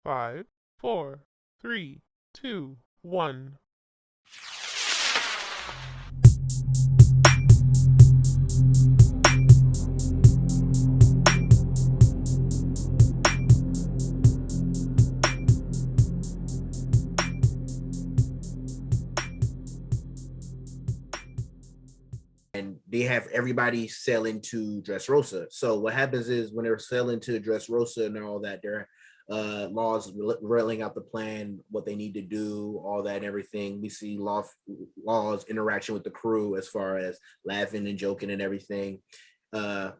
Five, four, three, two, one. And they have everybody sell into Dressrosa. So what happens is when they're selling to Dressrosa and all that, their laws railing out the plan, what they need to do, all that and everything. We see laws interaction with the crew as far as laughing and joking and everything. Uh,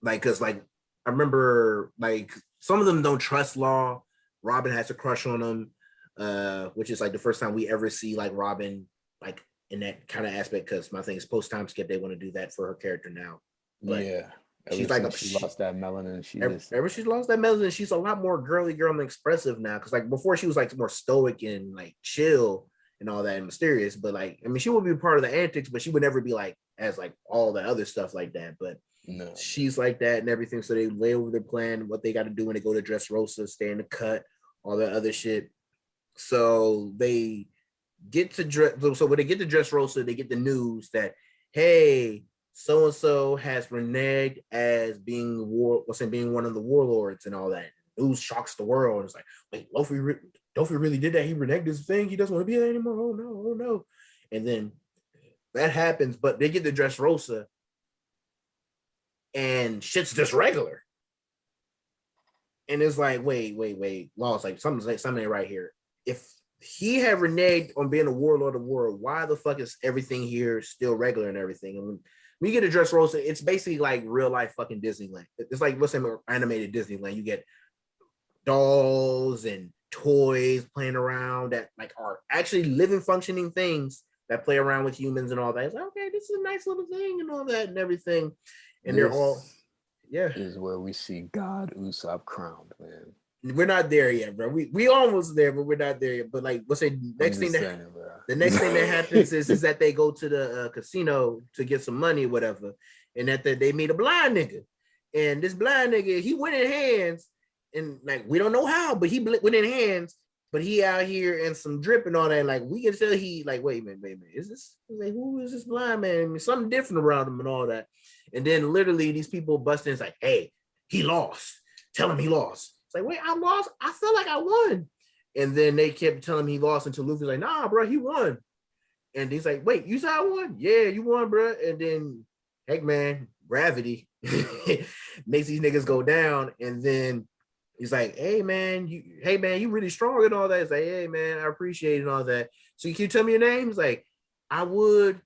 because I remember like some of them don't trust Law. Robin has a crush on him, which is like the first time we ever see like Robin like in that kind of aspect. Because my thing is post time skip, they want to do that for her character now. But Yeah. Ever she's like since she lost that melanin, she just ever she's lost that melanin, she's a lot more girly girl and expressive now. Because like before, she was like more stoic and like chill and all that and mysterious. But like, I mean, she would be part of the antics, but she would never be like as like all the other stuff like that. But no. she's like that and everything. So they lay over their plan, what they got to do when they go to Dressrosa, stay in the cut, all that other shit. So they get to dress. So when they get to Dressrosa, they get the news that hey, so and so has reneged as being one of the warlords and all that. News shocks the world. It's like, wait, Luffy really did that? He reneged his thing. He doesn't want to be there anymore. Oh no, oh no. And then that happens, but they get to Dressrosa and shit's just regular. And it's like, wait. Law's like something right here. If he had reneged on being a warlord of the world, why the fuck is everything here still regular and everything? And when you get a Dressrosa, it's basically like real life fucking Disneyland. It's like what's in animated Disneyland. You get dolls and toys playing around that like are actually living, functioning things that play around with humans and all that. It's like, okay, this is a nice little thing and all that and everything. And they're all, yeah, is where we see God Usopp crowned, man. we're not there yet, bro. We almost there, but we're not there yet. But like, what's the next thing the next thing that happens is that they go to the casino to get some money or whatever, and that they meet a blind nigga, and this blind nigga he went in hands, and like we don't know how, but he went in hands, but he out here in some drip and all that. Like we can tell he like, wait a minute, is this like who is this blind man? I mean, something different around him and all that. And then literally these people bust in, it's like, hey, he lost. Tell him he lost. It's like, wait, I lost. I feel like I won. And then they kept telling him he lost until Luffy's like, nah, bro, he won. And he's like, wait, you said I won? Yeah, you won, bro. And then, heck, man, gravity makes these niggas go down. And then he's like, hey, man, you really strong and all that. It's like, hey, man, I appreciate it and all that. So can you tell me your name? He's like, I would.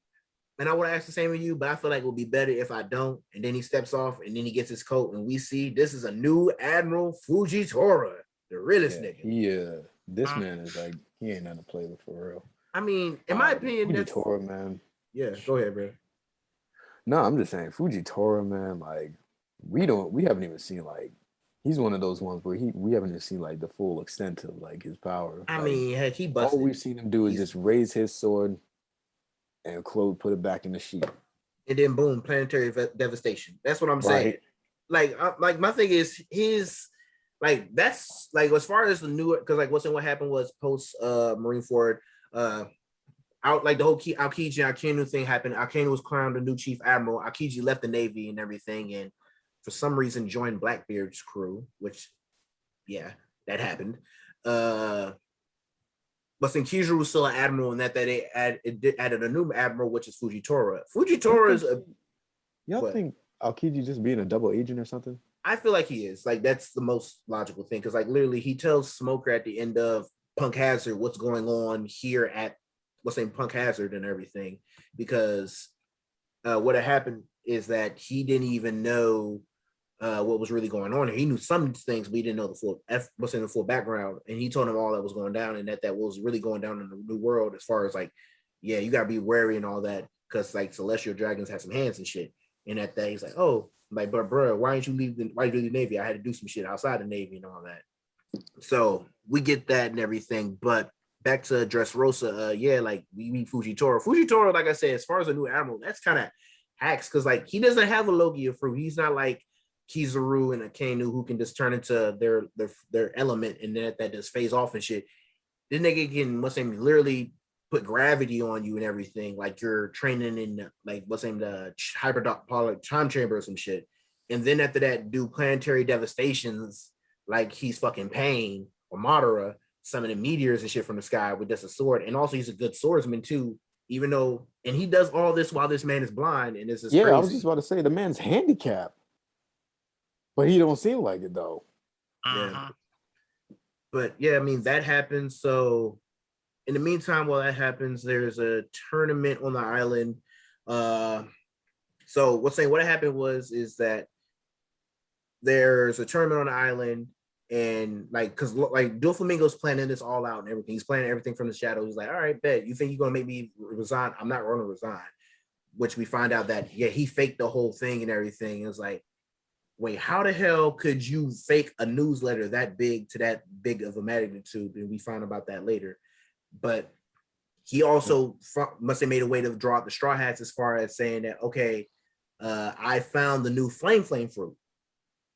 And I would ask the same of you, but I feel like it would be better if I don't. And then he steps off and then he gets his coat and we see this is a new Admiral Fujitora, the realest nigga. Yeah, this man is like, he ain't nothing to play with for real. I mean, in my opinion, Fujitora, man. Yeah, go ahead, bro. No, I'm just saying, Fujitora, man, like, we haven't even seen, like, he's one of those ones where we haven't even seen, like, the full extent of, like, his power. I like, mean, heck, he busted. All we've seen him do is just raise his sword and Claude put it back in the sheet. And then boom, planetary devastation. That's what I'm saying. Like my thing is his, like, that's like as far as the new, because like what happened was post Marineford, out like the whole Aokiji and Akainu thing happened. Akainu was crowned the new chief admiral. Aokiji left the navy and everything, and for some reason joined Blackbeard's crew, which yeah, that happened. But then Kizaru was still an admiral, and that they added a new admiral, which is Fujitora. Fujitora is a. Y'all think Aokiji just being a double agent or something? I feel like he is. Like that's the most logical thing because, like, literally, he tells Smoker at the end of Punk Hazard what's going on here at Punk Hazard and everything. Because what had happened is that he didn't even know what was really going on. He knew some things, but he didn't know the full background. And he told him all that was going down, and that was really going down in the new world. As far as like, yeah, you gotta be wary and all that, because like celestial dragons have some hands and shit. And that day, he's like, oh, like, but bro, why didn't you leave the Navy? I had to do some shit outside the Navy and all that. So we get that and everything. But back to Dressrosa, yeah, like we meet Fujitora. Fujitora, like I said, as far as a new admiral, that's kind of hacks because like he doesn't have a Logia fruit. He's not like Kizaru and Akainu who can just turn into their element and that just phase off and shit. This nigga can literally put gravity on you and everything, like you're training in like the hyperbolic time chamber or some shit. And then after that, do planetary devastations like he's fucking Pain or Madara, summoning meteors and shit from the sky with just a sword. And also he's a good swordsman too, even though, and he does all this while this man is blind, and this is crazy. I was just about to say the man's handicapped, but he don't seem like it though. Yeah. But yeah, I mean that happens. So in the meantime, while that happens, there's a tournament on the island. So what happened is that there's a tournament on the island, and because Doflamingo's planning this all out and everything. He's planning everything from the shadows. He's like, all right, bet. You think you're gonna make me resign? I'm not gonna resign. Which we find out that he faked the whole thing and everything. It was like, wait, how the hell could you fake a newsletter that big to that big of a magnitude? And we find about that later. But he also must have made a way to draw out the Straw Hats as far as saying that, okay, I found the new flame fruit.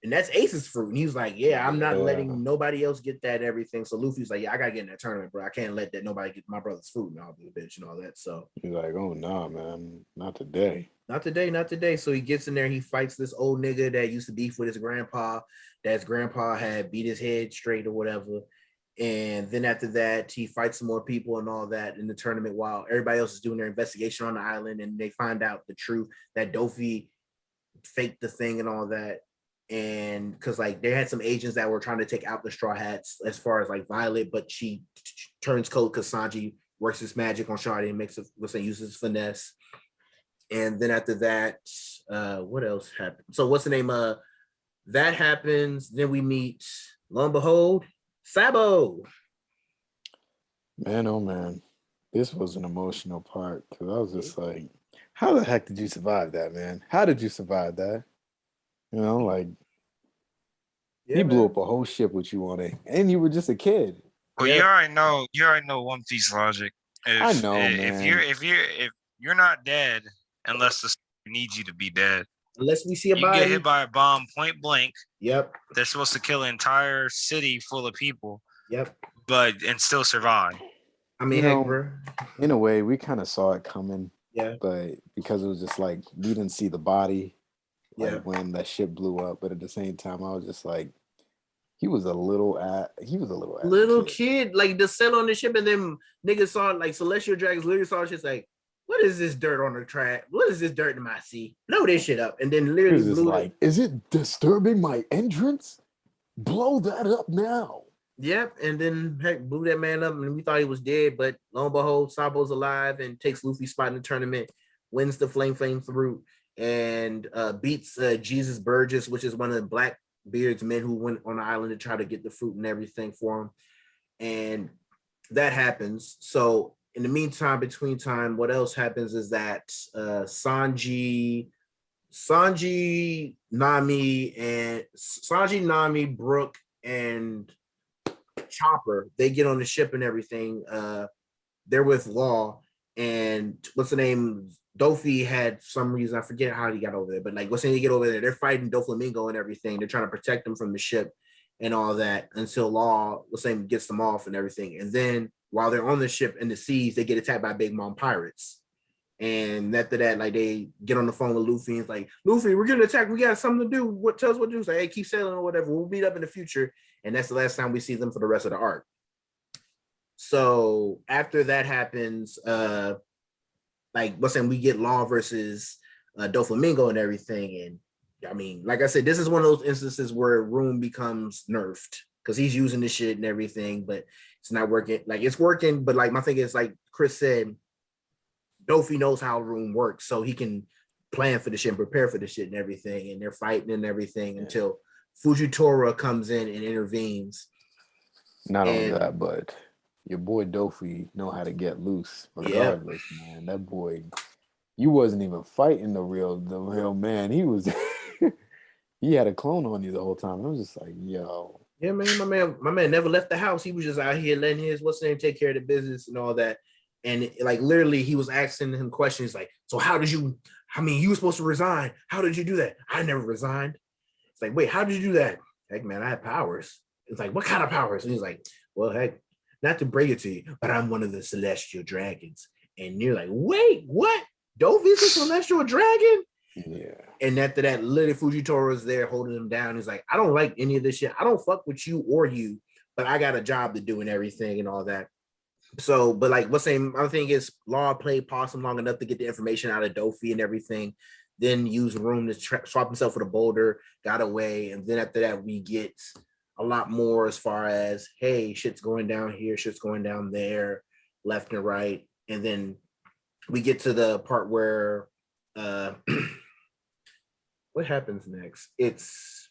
And that's Ace's fruit. And he was like, yeah, I'm not letting nobody else get that and everything. So Luffy's like, yeah, I got to get in that tournament, bro. I can't let that nobody get my brother's fruit and all the bitch and all that. So he's like, oh, no, man. Not today. Not today. So he gets in there. He fights this old nigga that used to beef with his grandpa. That his grandpa had beat his head straight or whatever. And then after that, he fights some more people and all that in the tournament while everybody else is doing their investigation on the island. And they find out the truth that Dofi faked the thing and all that. And because they had some agents that were trying to take out the Straw Hats as far as Violet, but she turns cold because Sanji works his magic on Shawty and uses finesse. And then after that, what else happened? So what's the name? That happens. Then we meet, lo and behold, Sabo. Man, oh man, this was an emotional part because I was just like, how the heck did you survive that, man? How did you survive that? You know, he blew up a whole ship with you on it, and you were just a kid. Well, you already know One Piece logic. I know, man. If you're not dead unless the story needs you to be dead. Unless we see a body. You get hit by a bomb point blank. Yep. They're supposed to kill an entire city full of people. Yep. And still survive. I mean, bro. In a way, we kind of saw it coming. Yeah. But because it was just we didn't see the body when that ship blew up. But at the same time, I was just like, he was a little kid, to sail on the ship, and then niggas saw Celestial Dragons literally saw shit what is this dirt on the track? What is this dirt in my sea? Blow this shit up. And then literally blew it. Is it disturbing my entrance? Blow that up now. Yep. And then blew that man up, and we thought he was dead, but lo and behold, Sabo's alive and takes Luffy's spot in the tournament, wins the flame through, and beats Jesus Burgess, which is one of the Blackbeard's men who went on the island to try to get the fruit and everything for him. And that happens. So in the meantime, between time, what else happens is that Sanji, Nami, Brook, and Chopper, they get on the ship and everything. They're with Law, and what's the name? Dofi had some reason, I forget how he got over there, but what's the name? They get over there, they're fighting Doflamingo and everything. They're trying to protect them from the ship and all that until Law, what's the name, gets them off and everything. And then while they're on the ship in the seas, they get attacked by Big Mom pirates. And after that, they get on the phone with Luffy and it's like, Luffy, we're getting attacked. We got something to do. Tell us what to do. It's like, hey, keep sailing or whatever. We'll meet up in the future. And that's the last time we see them for the rest of the arc. So after that happens, we get Law versus Doflamingo and everything. And I mean, like I said, this is one of those instances where Room becomes nerfed because he's using this shit and everything, but it's not working. It's working, but my thing is, Chris said, Dofi knows how Room works, so he can plan for the shit and prepare for the shit and everything. And they're fighting and everything until Fujitora comes in and intervenes. Not only that, but your boy Dofi know how to get loose regardless, man. That boy, you wasn't even fighting the real man. He was he had a clone on you the whole time. I was just like, yo. Yeah, man, my man never left the house. He was just out here letting his take care of the business and all that. And literally he was asking him questions so how did you, you were supposed to resign. How did you do that? I never resigned. It's like, wait, how did you do that? Heck, man, I had powers. It's like, what kind of powers? And he's like, well, heck, not to break it to you, but I'm one of the celestial dragons. And you're like, wait, what? Dovi's a celestial dragon? Yeah. And after that, literally Fujitoro is there holding him down. He's like, I don't like any of this shit. I don't fuck with you or you, but I got a job to do and everything and all that. So, but like what's saying, my thing is Law played possum long enough to get the information out of Dofi and everything, then use room to swap himself with a boulder, got away. And then after that, we get a lot more as far as, hey, shit's going down here, shit's going down there, left and right. And then we get to the part where what happens next? It's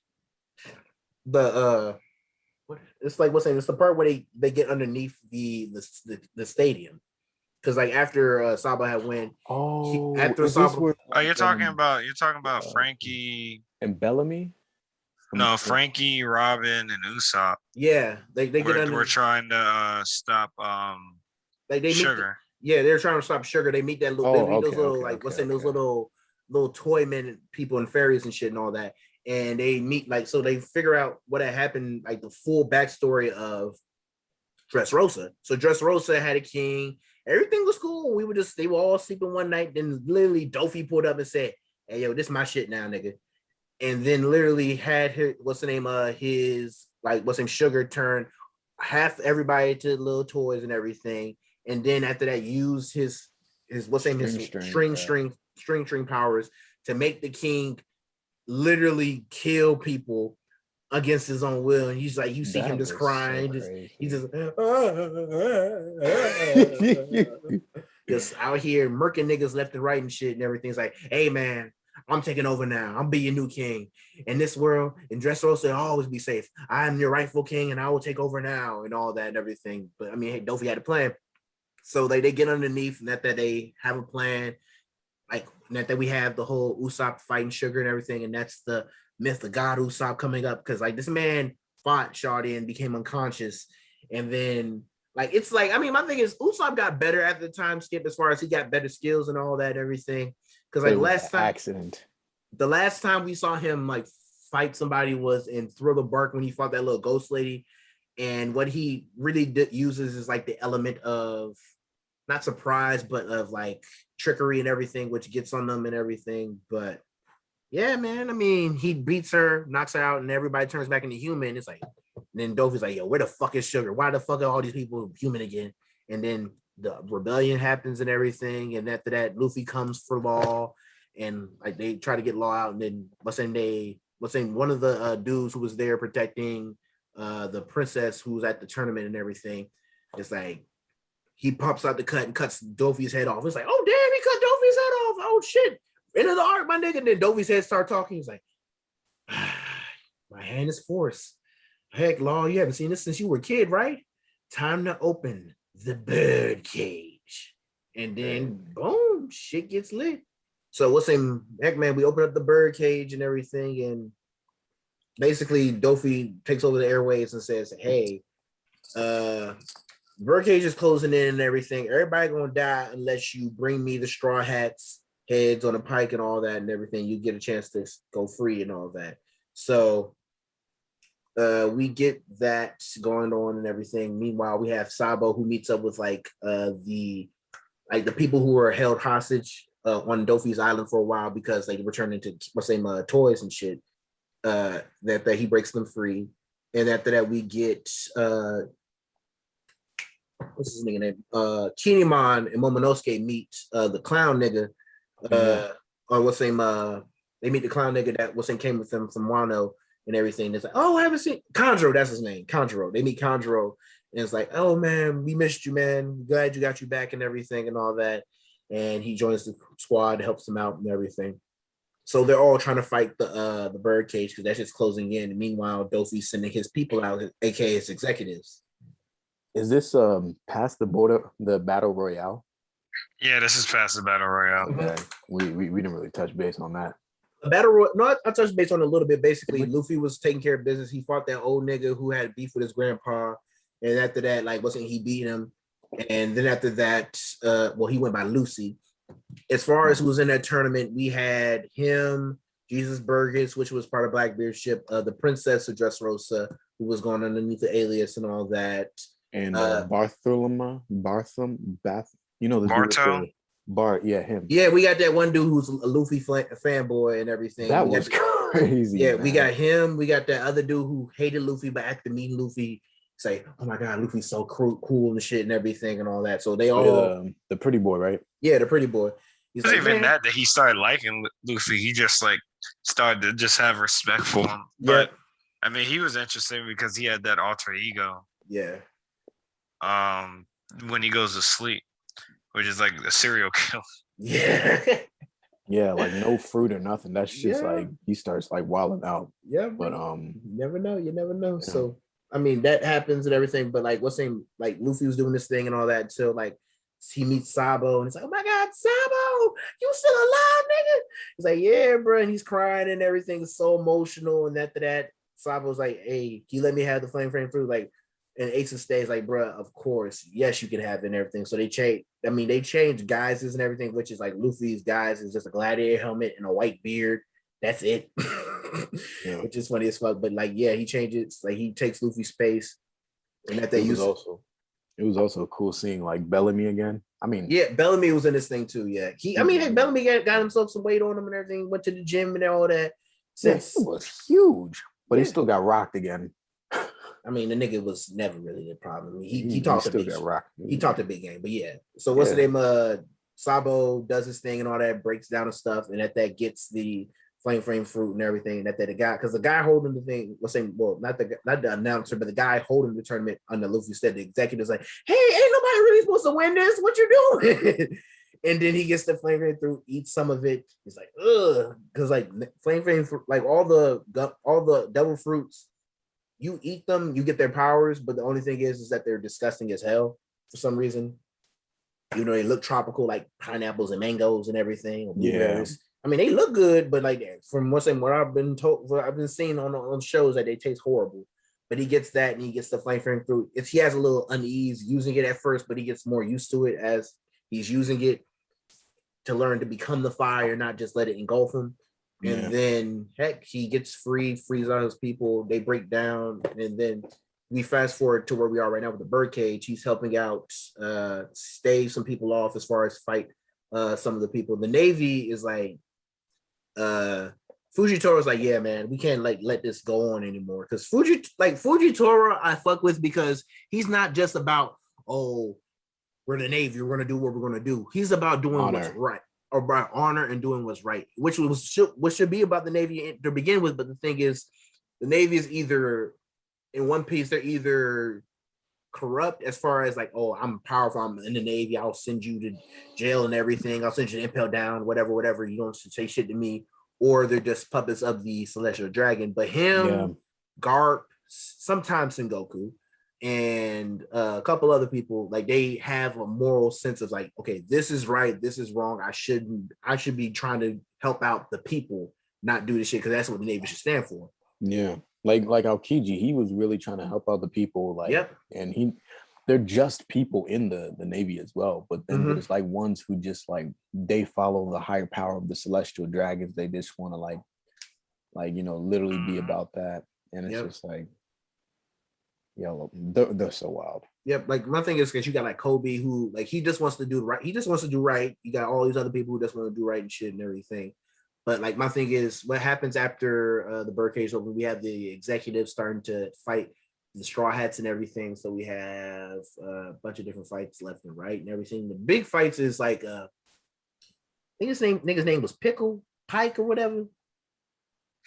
the what it's like what's saying, it's the part where they get underneath the stadium. Because like after Saba had went, you're talking about Frankie and Bellamy? No, Frankie, Robin, and Usopp. Yeah, they get under. We're trying to stop like they Sugar. They're trying to stop Sugar. They meet that little those little toy men people and fairies and shit and all that. And they meet so they figure out what had happened, like the full backstory of Dressrosa. So Dressrosa had a king. Everything was cool. They were all sleeping one night. Then literally Dofi pulled up and said, "Hey, yo, this is my shit now, nigga." And then literally had Sugar turn half everybody to little toys and everything. And then after that, use his string powers to make the king literally kill people against his own will. And he's like, you see him just crying, he's just out here murking niggas left and right and shit and everything. It's like, hey man, I'm taking over now. I'm be your new king. In this world, in Dressrosa, I'll always be safe. I'm your rightful king and I will take over now and all that and everything. But I mean, hey, Dofi had a plan. So they get underneath and that they have a plan. Like that we have the whole Usopp fighting Sugar and everything. And that's the myth of God Usopp coming up. Because like this man fought Shawty and became unconscious. And then my thing is Usopp got better at the time skip as far as he got better skills and all that and everything. Because the last time we saw him like fight somebody was in Thriller Bark when he fought that little ghost lady. And what he really uses is like the element of not surprise, but of like trickery and everything, which gets on them and everything. But yeah, man, I mean, he beats her, knocks her out, and everybody turns back into human. It's like, and then Dofi's like, yo, where the fuck is Sugar? Why the fuck are all these people human again? And then the rebellion happens and everything. And after that, Luffy comes for Law, and like they try to get Law out. And then one of the dudes who was there protecting the princess who was at the tournament and everything, it's like he pops out the cut and cuts Dofi's head off. It's like, oh damn, he cut Dofi's head off. Oh shit. End of the arc, my nigga. And then Dofi's head start talking. He's like, my hand is force. Heck, Law, you haven't seen this since you were a kid, right? Time to open the bird cage. And then boom, shit gets lit. So what's in heck, man, we open up the bird cage and everything, and basically Dofi takes over the airways and says, hey, birdcage is closing in and everything. Everybody gonna die unless you bring me the straw hats, heads on a pike and all that and everything. You get a chance to go free and all that. So we get that going on and everything. Meanwhile, we have Sabo who meets up with the people who were held hostage on Dofi's island for a while because they were turned into toys and shit. That he breaks them free. And after that, we get what's his name? Kinemon and Momonosuke meet the clown nigga. They meet the clown nigga that came with them from Wano and everything. It's like, oh, I haven't seen Kanjuro, that's his name. Kanjuro. They meet Kanjuro, and it's like, oh man, we missed you, man. Glad you got you back and everything and all that. And he joins the squad, helps them out and everything. So they're all trying to fight the bird cage because that's just closing in. And meanwhile, Dofi's sending his people out, aka his executives. Is this past the battle royale? Yeah, this is past the battle royale. Okay. We didn't really touch base on that. I touched base on it a little bit. Basically, Luffy was taking care of business. He fought that old nigga who had beef with his grandpa, and after that, he beat him. And then after that, he went by Lucy. As far as who was in that tournament, we had him, Jesus Burgess, which was part of Blackbeard's ship, the Princess of Dressrosa, who was going underneath the alias and all that. And Bartholomew, you know the dude with Barto? the Bart, yeah, him. Yeah, we got that one dude who's a Luffy fanboy and everything. That was crazy. Yeah, man. we got him. We got that other dude who hated Luffy, but after meeting Luffy, say, "Oh my God, Luffy's so cool and shit and everything and all that." So they all the pretty boy, right? Yeah, the pretty boy. It wasn't even that he started liking Luffy. He just like started to just have respect for him. But I mean, he was interesting because he had that alter ego. Yeah. When he goes to sleep, which is like a serial killer. Yeah. Yeah, like no fruit or nothing. That's just like he starts like wilding out. Yeah, but you never know. You never know. Yeah. So I mean, that happens and everything. But like, what's saying? Like Luffy was doing this thing and all that until like he meets Sabo and it's like, "Oh my God, Sabo, you still alive, nigga?" He's like, "Yeah, bro," and he's crying and everything. It's so emotional. And after that, Sabo's like, "Hey, can you let me have the flame fruit?" Like, and Ace stays like, "Bro, of course, yes, you can have it and everything." So they change. I mean, they changed guises and everything, which is like Luffy's guise is just a gladiator helmet and a white beard. That's it. Yeah. Which is funny as fuck. But like, yeah, he changes. Like he takes Luffy's space, and that they use. It was also cool seeing like Bellamy again. I mean, yeah, Bellamy was in this thing too. Yeah, Bellamy got himself some weight on him and everything. Went to the gym and all that. Since it was huge, but he still got rocked again. I mean, the nigga was never really the problem. He talked a big he talked a big game, but yeah. So what's the name? Sabo does his thing and all that, breaks down and stuff, and that gets the flame fruit and everything. And that the guy, because the guy holding the thing was saying, well, not the announcer, but the guy holding the tournament under Luffy said the executive's like, "Hey, ain't nobody really supposed to win this. What you doing?" And then he gets the flame fruit, eats some of it. He's like, ugh, because like flame fruit, like all the devil fruits. You eat them, you get their powers, but the only thing is that they're disgusting as hell for some reason. You know, they look tropical, like pineapples and mangoes and everything. Blueberries. I mean, they look good, but like from what I've been told, I've been seeing on shows that they taste horrible. But he gets that, and he gets the flame fruit. He has a little unease using it at first, but he gets more used to it as he's using it to learn to become the fire, not just let it engulf him. And then heck, he gets frees all his people, they break down, and then we fast forward to where we are right now with the birdcage. He's helping out stave some people off as far as fight some of the people. The Navy is like Fujitoro's like, yeah, man, we can't like let this go on anymore. Because Fujitoro I fuck with because he's not just about, oh, we're the Navy, we're gonna do what we're gonna do. He's about doing what's right. Or by honor and doing what's right, which should be about the Navy to begin with. But the thing is, the Navy is either in One Piece, they're either corrupt as far as like, oh, I'm powerful, I'm in the Navy, I'll send you to jail and everything, I'll send you to impel down, whatever, you don't say shit to me, or they're just puppets of the Celestial Dragon. But him, Garp, sometimes Sengoku, and a couple other people, like they have a moral sense of like, okay, this is right, this is wrong, I should be trying to help out the people, not do this shit, because that's what the Navy should stand for. Yeah, like Aokiji, he was really trying to help out the people, like, and they're just people in the Navy as well, but then there's like ones who just like they follow the higher power of the Celestial Dragons. They just want to like you know, literally be about that, and it's just like, yo, they're so wild. Yep, like my thing is because you got like Kobe, who like he just wants to do right. He just wants to do right. You got all these other people who just want to do right and shit and everything. But like my thing is, what happens after the birdcage open? We have the executives starting to fight the Straw Hats and everything. So we have a bunch of different fights left and right and everything. The big fights is like I think his nigga's name was Pike or whatever.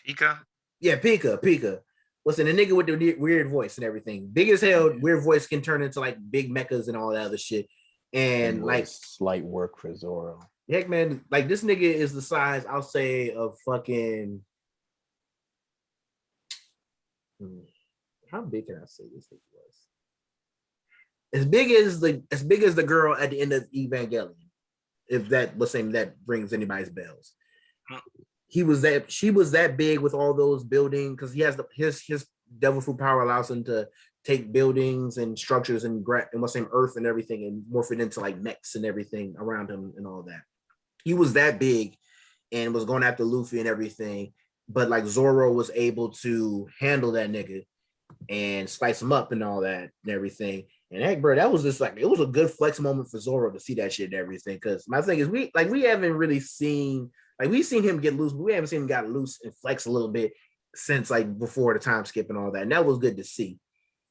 Pika? Yeah, Pika. Listen, the nigga with the weird voice and everything. Big as hell, weird voice can turn into like big mechas and all that other shit. And like slight work for Zoro. Heck, man, like this nigga is the size, I'll say, of fucking. How big can I say this thing was? As big as the girl at the end of Evangelion. If that was saying that rings anybody's bells. She was that big with all those buildings, because he has his devil fruit power allows him to take buildings and structures and what's saying earth and everything and morph it into like mechs and everything around him and all that. He was that big, and was going after Luffy and everything. But like Zoro was able to handle that nigga and spice him up and all that and everything. And heck, bro, that was just like, it was a good flex moment for Zoro to see that shit and everything. Because my thing is, we haven't really seen, like, we've seen him get loose, but we haven't seen him get loose and flex a little bit since like before the time skip and all that. And that was good to see.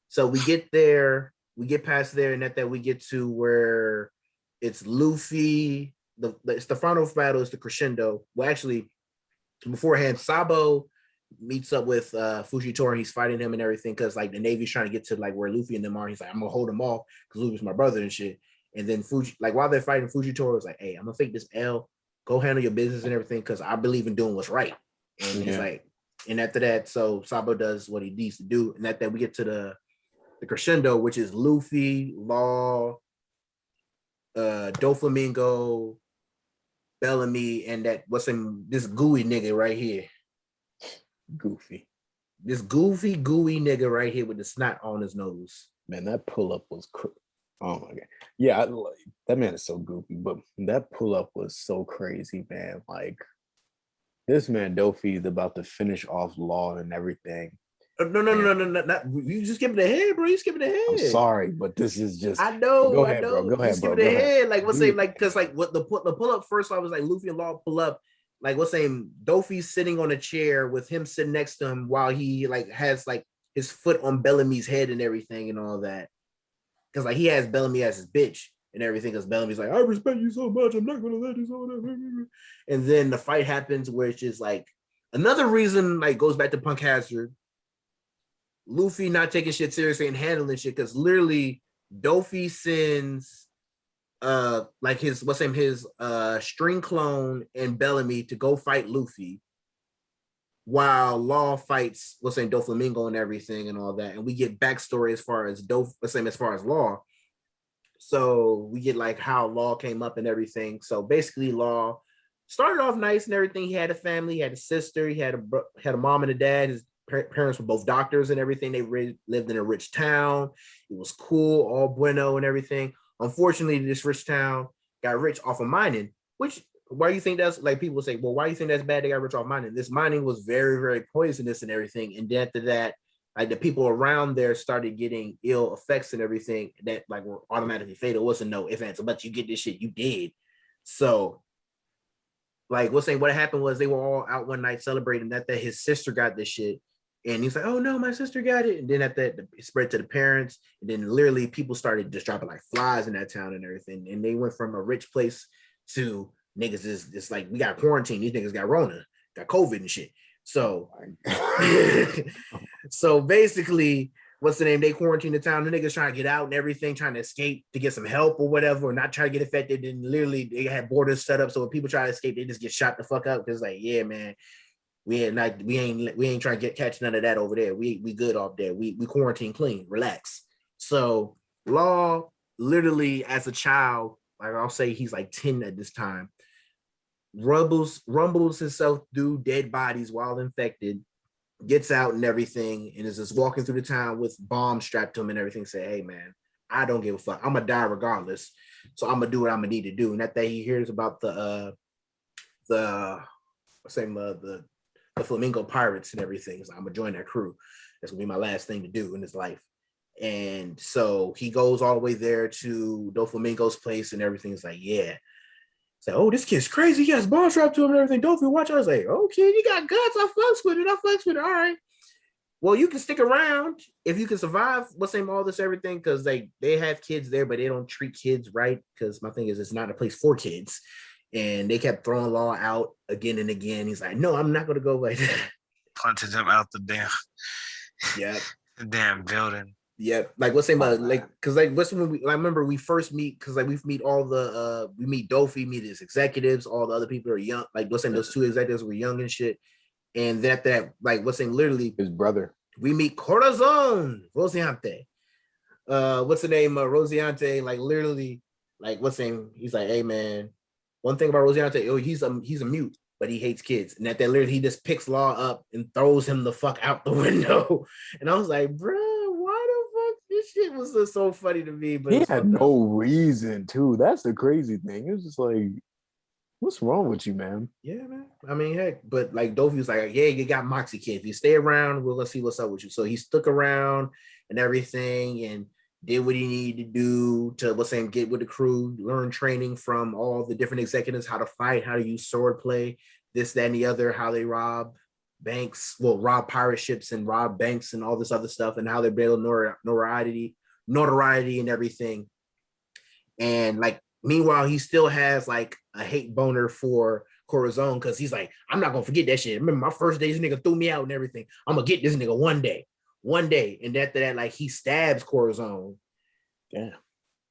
So we get there, we get past there, and that we get to where it's Luffy. It's the final battle, is the crescendo. Well, actually, beforehand, Sabo meets up with Fujitora. He's fighting him and everything because like the Navy's trying to get to like where Luffy and them are. He's like, I'm gonna hold them off because Luffy's my brother and shit. And then while they're fighting, Fujitora was like, hey, I'm gonna fake this L. Go handle your business and everything because I believe in doing what's right. And he's like, and after that, so Sabo does what he needs to do. And that we get to the crescendo, which is Luffy, Law, Doflamingo, Bellamy, and this gooey nigga right here. This gooey nigga right here with the snot on his nose. Man, that pull-up was oh my god. Yeah, that man is so goofy, but that pull-up was so crazy, man. Like, this man Dofi is about to finish off Law and everything. No, you just skipping ahead, bro. You skipping ahead. I'm sorry, but this is just. I know. Go ahead, bro. Go ahead, skipping bro. ahead. Like what's saying, like because like what the pull up first, I was like Luffy and Law pull up. Like what's saying, Dofi's sitting on a chair with him sitting next to him while he like has like his foot on Bellamy's head and everything and all that. Because like he has Bellamy as his bitch and everything. Because Bellamy's like, I respect you so much. I'm not gonna let you so that. And then the fight happens where it's just like another reason like goes back to Punk Hazard. Luffy not taking shit seriously and handling shit because literally Dofi sends like his string clone and Bellamy to go fight Luffy while Law fights Doflamingo and everything and all that. And we get backstory as far as as far as Law. So we get like how Law came up and everything. So basically Law started off nice and everything. He had a family, he had a sister, he had a mom and a dad. His parents were both doctors and everything. They lived in a rich town. It was cool, all bueno and everything. Unfortunately, this rich town got rich off of mining, which why do you think that's like people say, well, why do you think that's bad? They got rich off mining. This mining was very, very poisonous and everything. And then after that, like the people around there started getting ill effects and everything that like were automatically fatal. It wasn't no if ands, but you get this shit, you did. So like what happened was they were all out one night celebrating that his sister got this shit. And he's like, oh no, my sister got it. And then at that, it spread to the parents. And then literally people started just dropping like flies in that town and everything. And they went from a rich place to niggas is like, we got quarantine. These niggas got Rona, got COVID and shit. So, so basically, they quarantined the town. The niggas trying to get out and everything, trying to escape to get some help or whatever, or not try to get affected. And literally they had borders set up. So when people try to escape, they just get shot the fuck up. Cause like, yeah, man. We ain't trying to catch none of that over there. We good off there. We quarantine clean, relax. So Law literally as a child, like I'll say he's like 10 at this time, rumbles himself through dead bodies while infected, gets out and everything, and is just walking through the town with bombs strapped to him and everything. Say, hey man, I don't give a fuck. I'm gonna die regardless. So I'm gonna do what I'm gonna need to do. And that day he hears about the Flamingo Pirates and everything. So I'm gonna join that crew. That's gonna be my last thing to do in his life. And so he goes all the way there to Doflamingo's place and everything's like, yeah. So, oh, this kid's crazy. He has bomb strapped to him and everything. Dofi, watch. I was like, okay, you got guts. I fucks with it. All right. Well, you can stick around if you can survive. All this everything because they have kids there, but they don't treat kids right. Because my thing is, it's not a place for kids. And they kept throwing Law out again and again. He's like, no, I'm not going to go like that. Punted him out the damn, the damn building. Yep. Like what's about like because like what's when I remember we first meet because like we meet all the we meet Dofi, meet his executives, all the other people are young. Like those two executives were young and shit. And that like literally his brother. We meet Corazon Rosiante. What's the name? Rosiante, like literally, like he's like, hey man. One thing about Rosiante, he's a mute, but he hates kids. And that literally he just picks Law up and throws him the fuck out the window. And I was like, bro, why the fuck? This shit was just so funny to me. But he had no reason to. That's the crazy thing. It was just like, What's wrong with you, man? Yeah, man. I mean, heck, but like Dofi was like, yeah, you got Moxie, kid. If you stay around, we'll see what's up with you. So he stuck around and everything and did what he needed to do to get with the crew, learn training from all the different executives, how to fight, how to use swordplay, this, that, and the other, how they rob banks, rob pirate ships and rob banks and all this other stuff, and how they build notoriety and everything. And like, meanwhile, he still has like a hate boner for Corazon because he's like, I'm not gonna forget that shit. Remember my first day, this nigga threw me out and everything. I'm gonna get this nigga one day. And after that, like he stabs Corazon. Damn.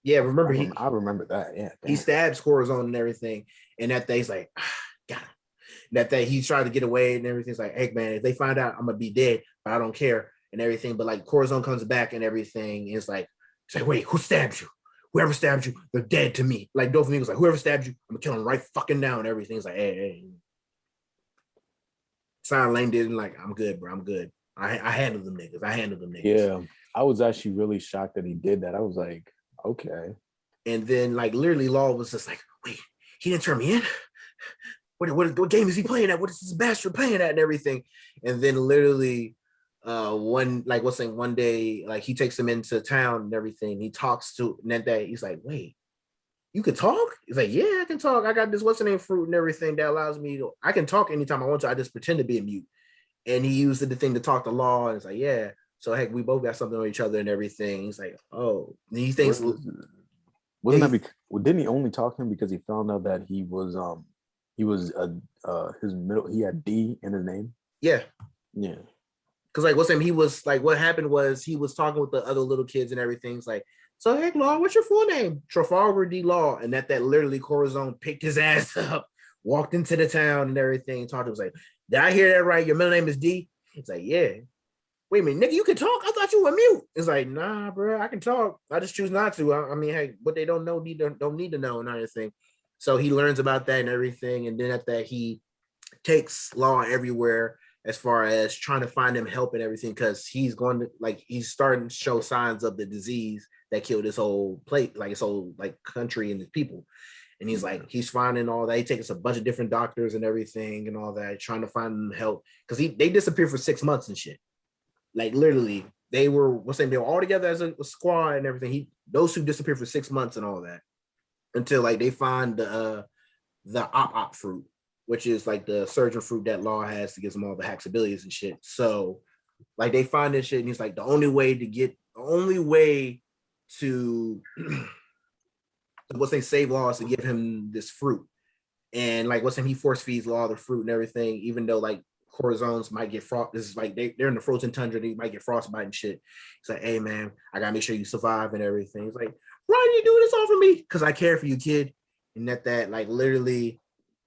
Yeah, remember I remember that. Yeah, he stabs Corazon and everything. And that day he's like, got him. That day he tried to get away and everything's like, hey man, if they find out, I'm gonna be dead, but I don't care and everything. But like Corazon comes back and everything is like, wait, who stabbed you? Whoever stabbed you, they're dead to me. Like Doflamingo was like, whoever stabbed you, I'm gonna kill him right fucking now. And everything's like, hey. Silent Lane didn't like, I'm good, bro. I'm good. I handled them niggas. Yeah, I was actually really shocked that he did that. I was like, okay. And then like literally Law was just like, wait, he didn't turn me in? What game is he playing at? What is this bastard playing at and everything? And then literally one day, like he takes him into town and everything. He talks to Nente. He's like, wait, you could talk? He's like, yeah, I can talk. I got this what's the name fruit and everything that allows me to, I can talk anytime I want to. I just pretend to be a mute. And he used the thing to talk to Law, and it's like, yeah. So heck, we both got something on each other and everying. He's like, oh, and he thinks didn't he only talk to him because he found out that he was his middle, he had D in his name? Yeah. Yeah. Because like he was like, what happened was he was talking with the other little kids and everything. It's like, so heck, Law, what's your full name? Trafalgar D. Law. And that literally Corazon picked his ass up, walked into the town and everything, and talked to him. Was like, did I hear that right? Your middle name is D? It's like, yeah. Wait a minute, nigga, you can talk? I thought you were mute. It's like, nah, bro, I can talk. I just choose not to. I mean, hey, what they don't know, don't need to know and everything. So he learns about that and everything. And then after that, he takes Law everywhere as far as trying to find him help and everything, because he's going to, like, he's starting to show signs of the disease that killed his whole his whole country and his people. And he's like, he's finding all that. He takes a bunch of different doctors and everything and all that, trying to find them help. Because they disappeared for 6 months and shit. Like literally, they were all together as a squad and everything. Those two disappeared for 6 months and all that. Until like they find the op fruit, which is like the surgeon fruit that Law has to give them all the hacks abilities and shit. So like they find this shit and he's like, the only way to save Law is to give him this fruit. And like he force feeds Law the fruit and everything, even though like Corazons might get frost. This is like they're in the frozen tundra, they might get frostbite and shit. He's like, hey man, I gotta make sure you survive and everything. He's like, why do you do this all for me? Because I care for you, kid. And that like literally,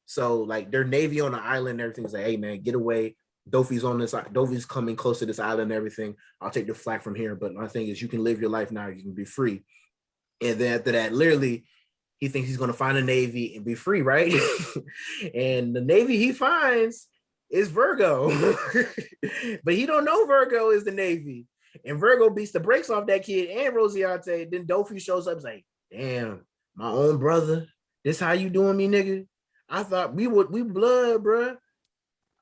so like their navy on the island and everything's like, hey man, get away. Dofi's on this. Dofi's coming close to this island and everything. I'll take the flak from here. But my thing is, you can live your life now. You can be free. And then after that, literally, he thinks he's going to find a navy and be free, right? And the navy he finds is Virgo. But he don't know Virgo is the navy. And Virgo beats the brakes off that kid and Rosiate. Then Dofi shows up, like, damn, my own brother. This how you doing me, nigga? I thought we blood, bro.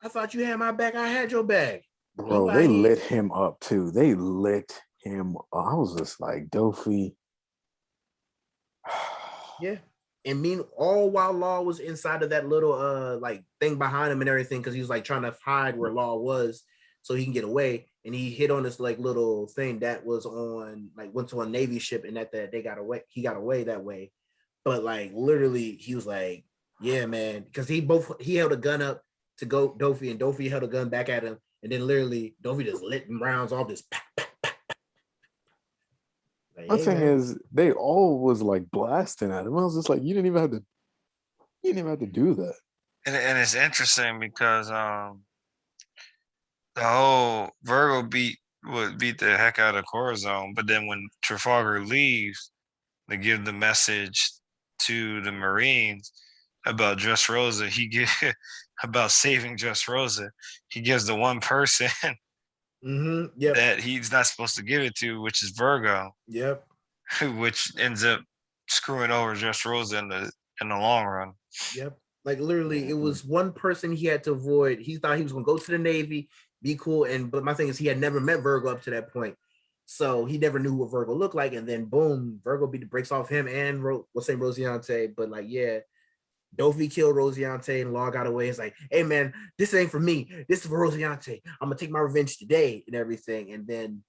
I thought you had my back. I had your back. Bro, they lit him up too. They lit him up. I was just like, Dofi. Yeah. And all while Law was inside of that little like thing behind him and everything, because he was like trying to hide where Law was so he can get away. And he hit on this like little thing that was on, like went to a Navy ship, and that they got away. He got away that way. But like literally, he was like, yeah, man, because he held a gun up to go Dofi, and Dofi held a gun back at him, and then literally Dofi just lit rounds off this. Like, my thing is, they all was like blasting at him. I was just like, you didn't even have to do that. And it's interesting because the whole Virgo would beat the heck out of Corazon, but then when Trafalgar leaves, they give the message to the Marines about Dressrosa. About saving Dressrosa. He gives the one person that he's not supposed to give it to, which is Virgo. Yep. Which ends up screwing over Dressrosa in the long run. Yep. Like literally, it was one person he had to avoid. He thought he was gonna go to the Navy, be cool, but my thing is he had never met Virgo up to that point, so he never knew what Virgo looked like. And then boom, Virgo breaks off him and Rosiante. But like, yeah, Dofi killed Rosiante and Law got away. It's like, hey man, this ain't for me. This is for Rosiante. I'm gonna take my revenge today and everything. And then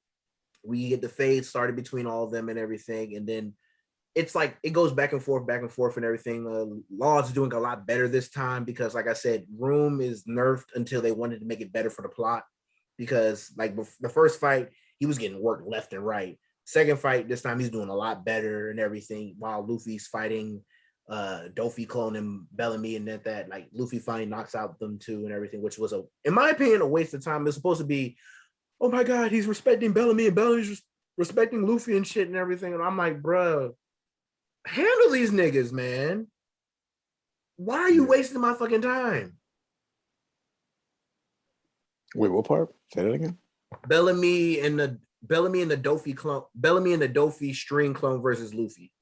we get the fade started between all of them and everything. And then it's like it goes back and forth and everything. Law's doing a lot better this time because, like I said, Room is nerfed until they wanted to make it better for the plot. Because like the first fight, he was getting worked left and right. Second fight, this time he's doing a lot better and everything. While Luffy's fighting Dofi cloning Bellamy, and that like Luffy finally knocks out them two and everything, which was in my opinion, a waste of time. It's supposed to be, oh my god, he's respecting Bellamy and Bellamy's respecting Luffy and shit and everything. And I'm like, bro, handle these niggas, man. Why are you wasting my fucking time? Wait, what part? Say that again. Bellamy and the Dofi clone, Bellamy and the Dofi string clone versus Luffy.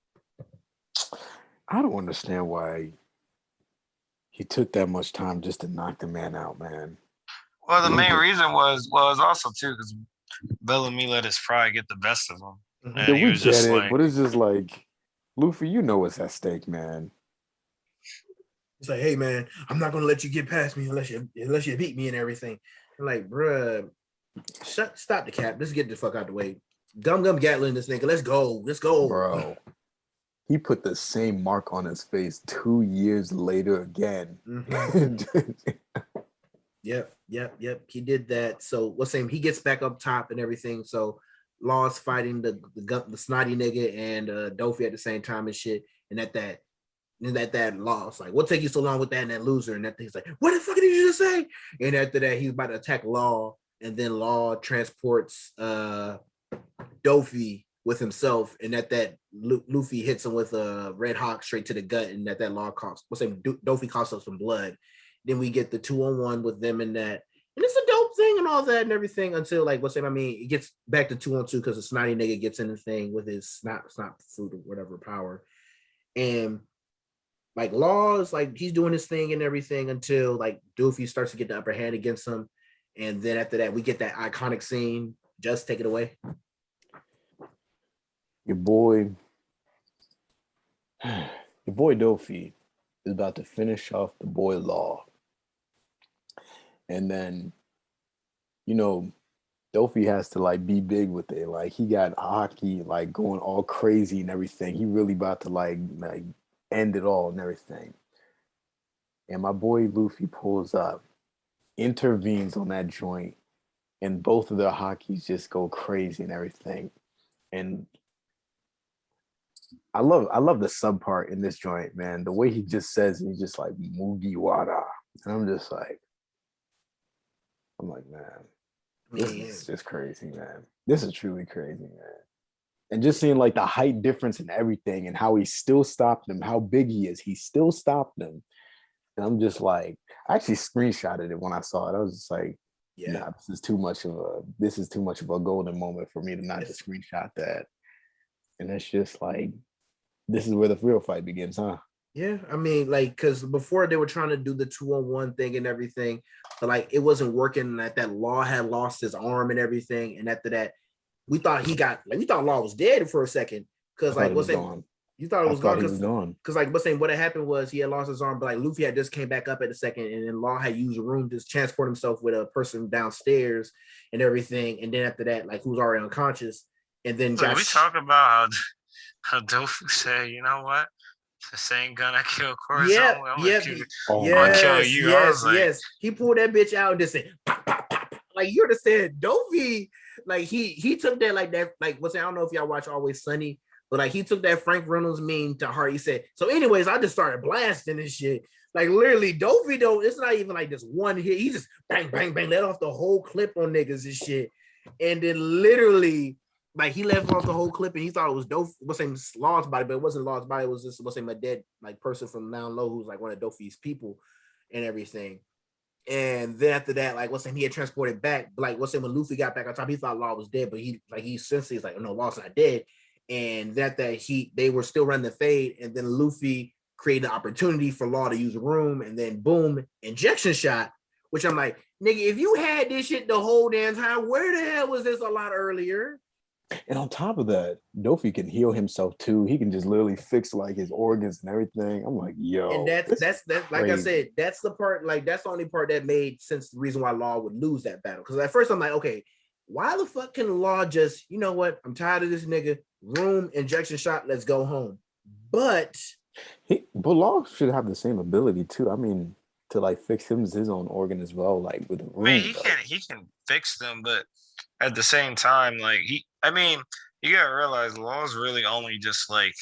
I don't understand why he took that much time just to knock the man out, man. Well, the main reason was also too because Bellamy let his pride get the best of him. Yeah, we get it, but it's just like, Luffy, you know what's at stake, man. It's like, hey man, I'm not gonna let you get past me unless you beat me and everything. I'm like, bruh, stop the cap. Let's get the fuck out the way. Gum Gatlin this nigga. Let's go, bro. He put the same mark on his face 2 years later again. Mm-hmm. Yep. He did that. So what's saying? He gets back up top and everything. So Law's fighting the snotty nigga and Dofi at the same time and shit. And that Law's like, what take you so long with that and that loser? And that he's like, what the fuck did you just say? And after that, he's about to attack Law, and then Law transports Dofi with himself, and that Luffy hits him with a Red Hawk straight to the gut, and that Law Dofi costs up some blood. Then we get the 2-on-1 with them in that, and it's a dope thing and all that and everything until like it gets back to 2-on-2 because the snotty nigga gets in the thing with his snot fruit or whatever power, and like Law is like he's doing his thing and everything until like Doofy starts to get the upper hand against him, and then after that we get that iconic scene. Just take it away. Your boy Dofi is about to finish off the boy Law. And then, Dofi has to like be big with it. Like he got hockey like going all crazy and everything. He really about to like end it all and everything. And my boy Luffy pulls up, intervenes on that joint, and both of their hockeys just go crazy and everything. And I love the sub part in this joint, man. The way he just says, he's just like Mugiwara. And I'm like, man, this is just crazy, man. This is truly crazy, man. And just seeing like the height difference in everything and how he still stopped him, how big he is, he still stopped him. And I'm just like, I actually screenshotted it when I saw it. I was just like, yeah, this is too much of a golden moment for me to not just screenshot that. And it's just like, this is where the real fight begins, huh? Yeah, I mean, like, because before they were trying to do the 2-on-1 thing and everything, but like it wasn't working. That Law had lost his arm and everything, and after that, we thought Law was dead for a second because like what's saying, you thought it was gone because like what's saying what had happened was he had lost his arm, but like Luffy had just came back up at the second, and then Law had used a room to transport himself with a person downstairs and everything, and then after that, like who's already unconscious, and then we talk about how Dofu said, you know what? The same gun I killed Corazon. Yes. He pulled that bitch out and just said, pop, pop, pop. Like you understand, Dofi, like he took that like that, like what's I don't know if y'all watch Always Sunny, but like he took that Frank Reynolds meme to heart. He said, so anyways, I just started blasting this shit. Like literally, Dofi though, it's not even like this one hit. He just bang, bang, bang, let off the whole clip on niggas and shit. And then literally, like he left off the whole clip and he thought it was Law's body, but it wasn't Law's body. It was just a dead like person from down low who's like one of Dofi's people and everything. And then after that, like he had transported back. Like when Luffy got back on top, he thought Law was dead, but he's like, no, Law's not dead. And they were still running the fade, and then Luffy create an opportunity for Law to use a room, and then boom, injection shot. Which I'm like, nigga, if you had this shit the whole damn time, where the hell was this a lot earlier? And on top of that, Dofi can heal himself too. He can just literally fix like his organs and everything. I'm like, yo. And that's like I said, that's the part, like that's the only part that made sense. The reason why Law would lose that battle. Because at first I'm like, okay, why the fuck can Law just, you know what? I'm tired of this nigga. Room, injection shot, let's go home. But Law should have the same ability too. I mean, to like fix his own organ as well, like with the room. I mean, he can fix them, but at the same time, like you gotta realize Law's really only just like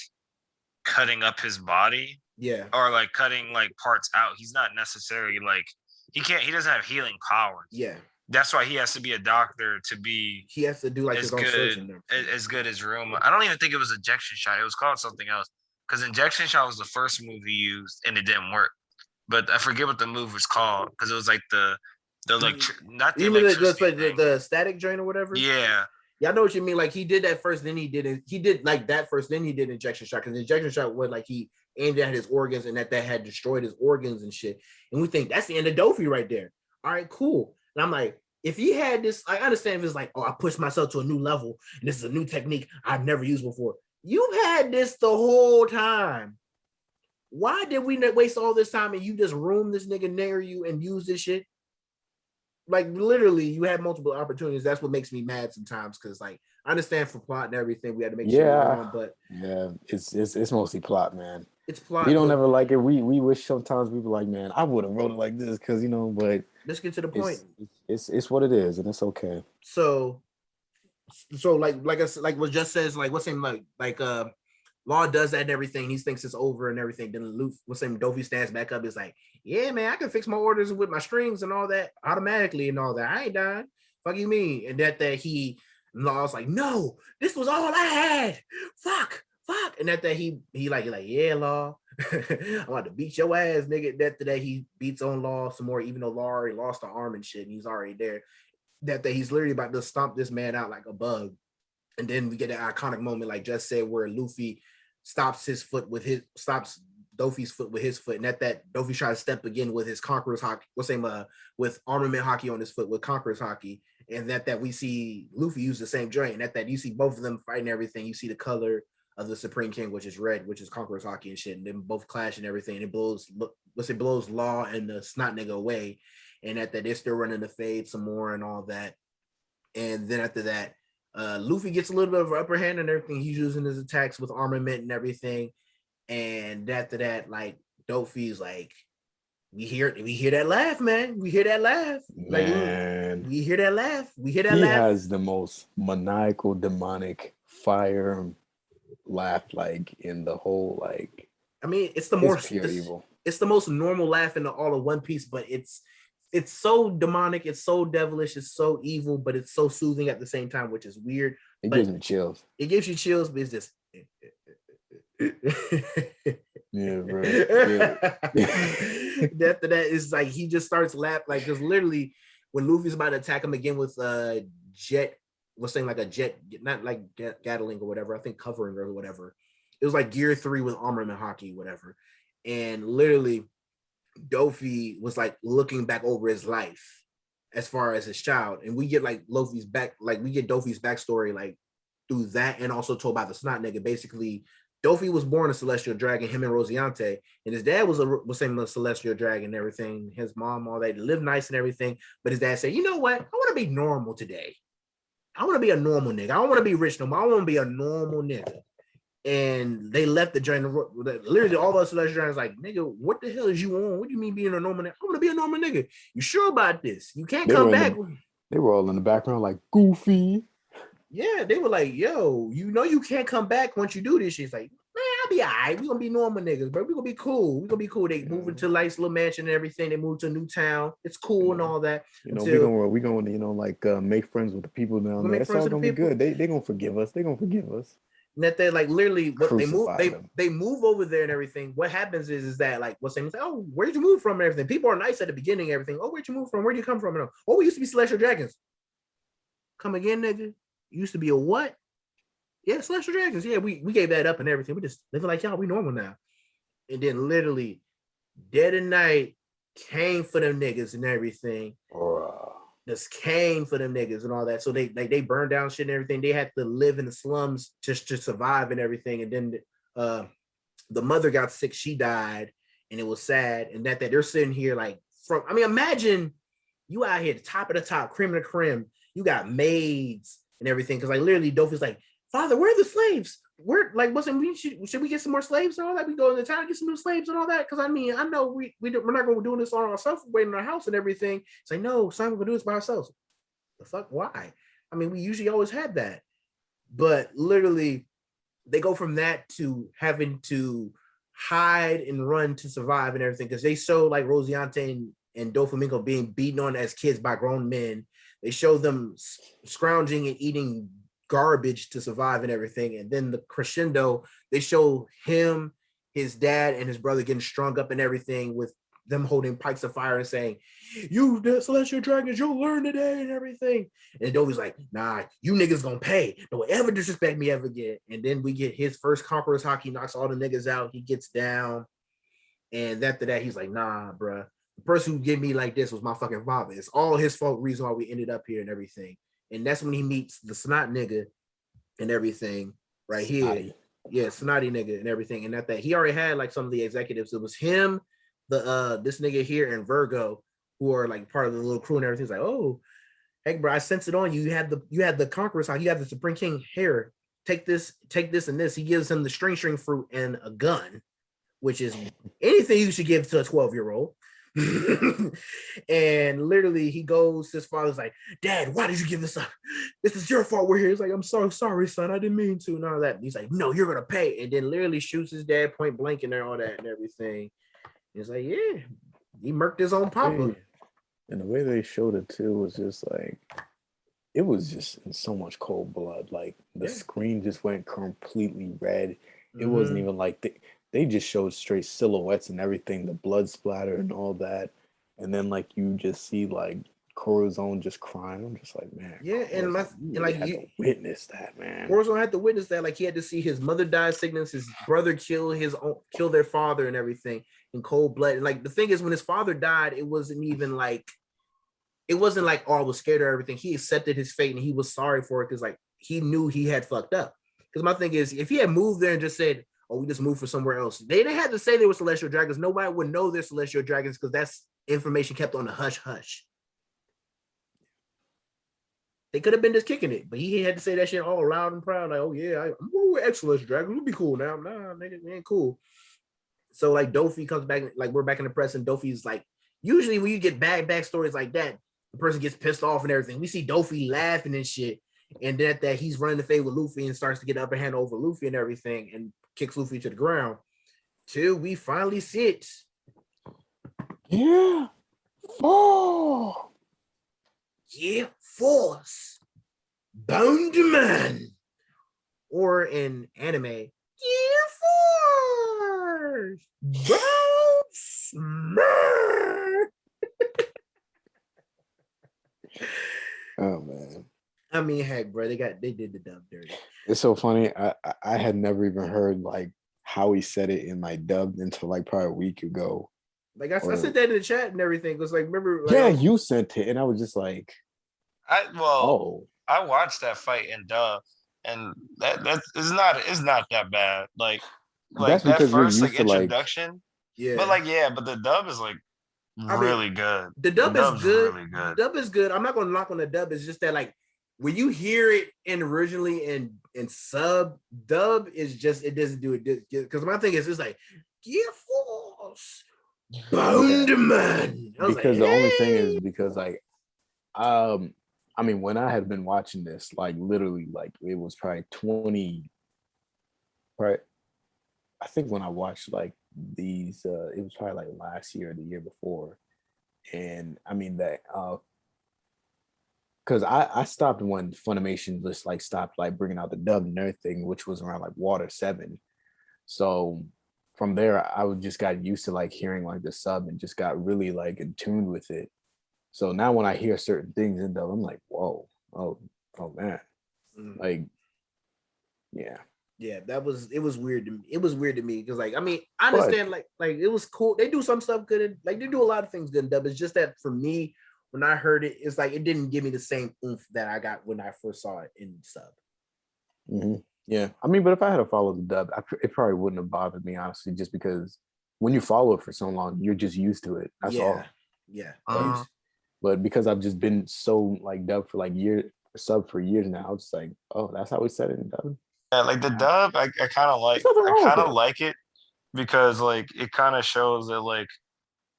cutting up his body. Yeah. Or like cutting like parts out. He's not necessarily like he doesn't have healing powers. Yeah. That's why he has to be a doctor to be. He has to do like his own surgeon. As good as Room. I don't even think it was injection shot. It was called something else. Because injection shot was the first move he used and it didn't work. But I forget what the move was called because it was like the static drain or whatever. Yeah. Yeah, I know what you mean. Like he did that first, then he did like that first, then he did injection shot. Because injection shot was like he aimed at his organs and that had destroyed his organs and shit. And we think that's the end of Dofi right there. All right, cool. And I'm like, if he had this, I understand if it's like, oh, I pushed myself to a new level and this is a new technique I've never used before. You've had this the whole time. Why did we not waste all this time and you just room this nigga near you and use this shit? Like literally, you had multiple opportunities. That's what makes me mad sometimes because, like, I understand for plot and everything, we had to make sure around, but it's mostly plot, man. It's plot. We don't ever like it. We wish sometimes we were like, man, I would have wrote it like this because but let's get to the point. It's what it is, and it's okay. So like I said, like what just says, like what's him like Law does that and everything. He thinks it's over and everything. Then Dofi stands back up. Is like, yeah, man, I can fix my orders with my strings and all that automatically and all that. I ain't dying. Fuck you mean? And that Law's like, no, this was all I had. Fuck. And that he like yeah, Law, I'm about to beat your ass, nigga. That he beats on Law some more, even though Law already lost the arm and shit, and he's already there. That he's literally about to stomp this man out like a bug. And then we get an iconic moment, like just said, where Luffy stops Dofi's foot with his foot, and that Dofi tries to step again with his Conqueror's Haki, with armament Haki on his foot with Conqueror's Haki, and that we see Luffy use the same joint, and that you see both of them fighting everything. You see the color of the Supreme King, which is red, which is Conqueror's Haki and shit, and then both clash and everything. And it blows Law and the snot nigga away, and that they're still running the fade some more and all that. And then after that, Luffy gets a little bit of an upper hand and everything. He's using his attacks with armament and everything. And after that, like Dofi's like, we hear that laugh, man. We hear that laugh. Man. Like, we hear that laugh. He has the most maniacal, demonic fire laugh, like in the whole, like, I mean, it's pure evil. It's the most normal laugh in all of One Piece, but it's so demonic, it's so devilish, it's so evil, but it's so soothing at the same time, which is weird. It gives me chills. It gives you chills, but it's just yeah, bro. After that is like he just starts laughing, like because literally when Luffy's about to attack him again with jet, not like Gatling or whatever, I think covering or whatever. It was like Gear 3 with armament Haki, whatever, and literally Dofi was like looking back over his life as far as his child, and we get like Dofi's backstory like through that, and also told by the snot nigga. Basically, Dofi was born a celestial dragon, him and Rosiante, and his dad was a celestial dragon and everything. His mom, all that, lived nice and everything, but his dad said, you know what? I want to be normal today. I want to be a normal nigga. I don't want to be rich no more. I want to be a normal nigga. And they left the joint. Literally, all those celestial dragons like, nigga, what the hell is you on? What do you mean being a normal nigga? I want to be a normal nigga. You sure about this? You can't come back. They were all in the background like Goofy. Yeah, they were like, yo, you know you can't come back once you do this shit. It's like, man, I'll be all right. We're going to be normal niggas, bro. We're going to be cool. We're going to be cool. They move into nice little mansion and everything. They moved to a new town. It's cool and all that. You know, we're going to, like, make friends with the people down there. It's all going to be good. They're going to forgive us. They're going to forgive us. And that they like literally they move over there and everything. What happens is that like what's saying, oh, where'd you move from and everything? People are nice at the beginning, everything. Oh, where'd you move from? Where'd you come from? And oh, we used to be celestial dragons. Come again, nigga. You used to be a what? Yeah, celestial dragons. Yeah, we gave that up and everything. We just living like y'all. We normal now. and then literally dead of night came for them niggas and everything. Just came for them niggas and all that. So they burned down shit and everything. They had to live in the slums just to survive and everything. And then the mother got sick, she died, and it was sad. And that they're sitting here like imagine you out here, top of the top, cream of the cream. You got maids and everything. Cause like literally Dofi's like, Father, where are the slaves? Where like should we get some more slaves and all that? We go in the town and get some new slaves and all that. Cause I know we're not gonna be doing this on ourselves, waiting in our house and everything. It's like, no, son, we're gonna do this by ourselves. The fuck? Why? I mean, we usually always had that. But literally, they go from that to having to hide and run to survive and everything. Because they show like Rosiante and Doflamingo being beaten on as kids by grown men. They show them scrounging and eating garbage to survive and everything. And then the crescendo, they show him, his dad, and his brother getting strung up and everything with them holding pikes of fire and saying, you celestial dragons, you'll learn today and everything. And Dovi's like, nah, you niggas gonna pay. Don't ever disrespect me ever again. And then we get his first Conqueror's hockey, knocks all the niggas out. He gets down. And after that, he's like, nah, bruh. The person who gave me like this was my fucking father. It's all his fault, reason why we ended up here and everything. And that's when he meets the snot nigga and everything right here. Yeah, snotty nigga and everything. And that he already had like some of the executives. It was him, this nigga here, and Virgo, who are like part of the little crew and everything. It's like, oh, heck, bro, I sense it on you. You had the Conqueror's house. You had the Supreme King here. Take this, and this. He gives him the string fruit and a gun, which is anything you should give to a 12-year-old. And literally he goes, his father's like, Dad, why did you give this up? This is your fault we're here. He's like, I'm so sorry, son, I didn't mean to, and all that. And he's like, no, you're gonna pay. And then literally shoots his dad point blank and all that and everything. He's like, yeah, he murked his own papa. And the way they showed it too was just like, it was just in so much cold blood. Like the screen just went completely red. It wasn't even like they just showed straight silhouettes and everything, the blood splatter and all that. And then like you just see like Corazon just crying. I'm just like, man. Yeah, and like you had to witness that, man. Corazon had to witness that. Like he had to see his mother die of sickness, his brother kill their father and everything in cold blood. And like the thing is, when his father died, it wasn't like, oh, I was scared of everything. He accepted his fate and he was sorry for it because like he knew he had fucked up. Because my thing is, if he had moved there and just said, oh, we just moved for somewhere else, they didn't have to say they were celestial dragons. Nobody would know they're celestial dragons because that's information kept on the hush hush. They could have been just kicking it, but he had to say that shit all loud and proud, like, oh yeah, we're excellent dragons. We'll be cool now. Nah, nigga, we ain't cool. So like Dofi comes back, like we're back in the press, and Dofi's like, usually when you get back stories like that, the person gets pissed off and everything. We see Dofi laughing and shit, and then that he's running the fade with Luffy and starts to get upper hand over Luffy and everything, and kicks Luffy to the ground. Till we finally see it. Yeah. Oh. Yeah, Force. Bound Man. Or in anime, yeah, Force. Bounce Man. Oh man. I mean, heck, bro, they did the dub dirty. It's so funny. I had never even heard like how he said it in my dub until like probably a week ago. Like I sent that in the chat and everything. It was like, remember? Like, yeah, you sent it, and I was just like, I watched that fight in dub, and that it's not that bad. Like that's that because first you're used like to, introduction. Yeah, but the dub is like really good. The dub is good. Really good. The dub is good. I'm not gonna knock on the dub. It's just that like when you hear it in originally in sub, dub is just, it doesn't do it because my thing is, it's like, yeah, Force. Bound Man. Because the only thing is because like I mean, when I had been watching this, like literally, like it was probably 20, right? I think when I watched like these, it was probably like last year or the year before. And I mean that because I stopped when Funimation just like stopped like bringing out the dub and everything, which was around like Water 7. So from there, I just got used to like hearing like the sub and just got really like in tune with it. So now when I hear certain things in dub, I'm like, whoa, oh man, like, yeah. Yeah, it was weird to me. It was weird to me because like I mean I understand like it was cool. They do some stuff good and like they do a lot of things good in dub. It's just that for me, when I heard it, it's like it didn't give me the same oomph that I got when I first saw it in sub. Mm-hmm. Yeah, I mean, but if I had to follow the dub, it probably wouldn't have bothered me honestly, just because when you follow it for so long, you're just used to it. That's all. Yeah. But because I've just been so like dub for like sub for years now, it's like, oh, that's how we said it in dub. Yeah, like the dub, I kind of like it because like it kind of shows that like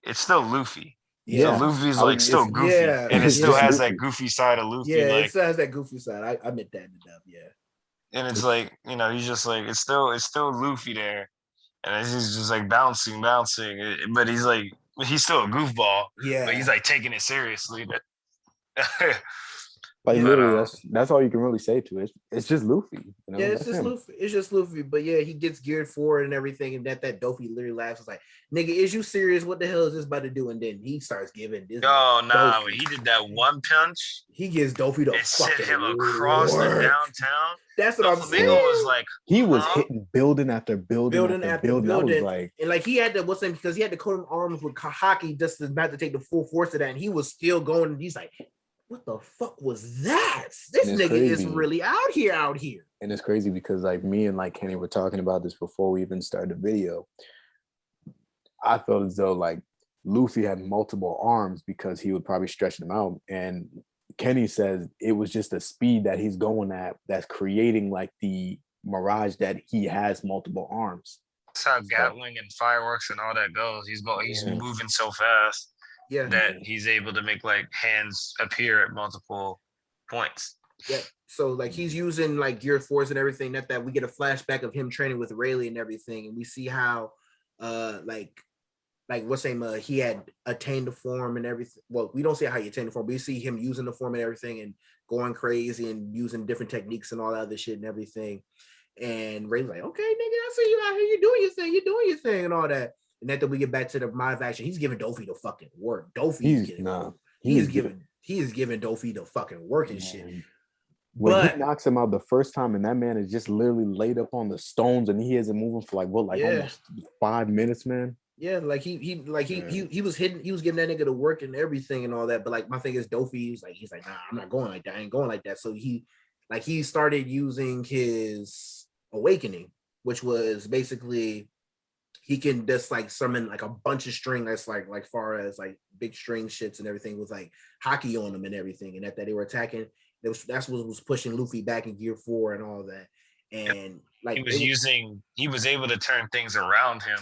it's still Luffy. Yeah, so Luffy's like still goofy, and it still has that goofy side of Luffy. Yeah, like, it still has that goofy side. I admit that in the dub. Yeah, and it's like he's just like it's still Luffy there, and he's just like bouncing, but he's still a goofball. Yeah, but he's like taking it seriously. Like literally, that's all you can really say to it. It's just Luffy. Yeah, it's just Luffy. It's just Luffy. But yeah, he gets geared for it and everything. And that Dofi literally laughs. It's like, nigga, is you serious? What the hell is this about to do? And then he starts giving this. Oh nah, when he did that one punch, he gives Dofi the sent him across the downtown. That's what I'm saying. Was like he was hitting building after building. I was like, and like he had to because he had to coat him arms with hockey just not to take the full force of that. And he was still going. And he's like, what the fuck was that? This nigga is really out here. And it's crazy because like me and like Kenny were talking about this before we even started the video. I felt as though like Luffy had multiple arms because he would probably stretch them out. And Kenny says it was just the speed that he's going at that's creating like the mirage that he has multiple arms. That's how Gatling and fireworks and all that goes. He's moving so fast. Yeah, that he's able to make like hands appear at multiple points. Yeah, so like he's using like gear force and everything. That we get a flashback of him training with Rayleigh and everything, and we see how like what's name he had attained the form and everything. Well, we don't see how he attained the form, but we see him using the form and everything and going crazy and using different techniques and all that other shit and everything. And Rayleigh's like, okay, nigga, I see you out here, you doing your thing and all that. And then we get back to the live action. He's giving Dofi the fucking work. He is giving Dofi the fucking work and shit. When he knocks him out the first time, and that man is just literally laid up on the stones, and he isn't moving for almost 5 minutes, man. Yeah, like he was hitting, he was giving that nigga the work and everything and all that. But like my thing is Dofi, he's like, nah, I'm not going like that. I ain't going like that. So he started using his awakening, which was basically he can just like summon like a bunch of string that's like far as like big string shits and everything with like hockey on them and everything, and that they were attacking. That's what was pushing Luffy back in Gear 4 and all that. And like he was able to turn things around him,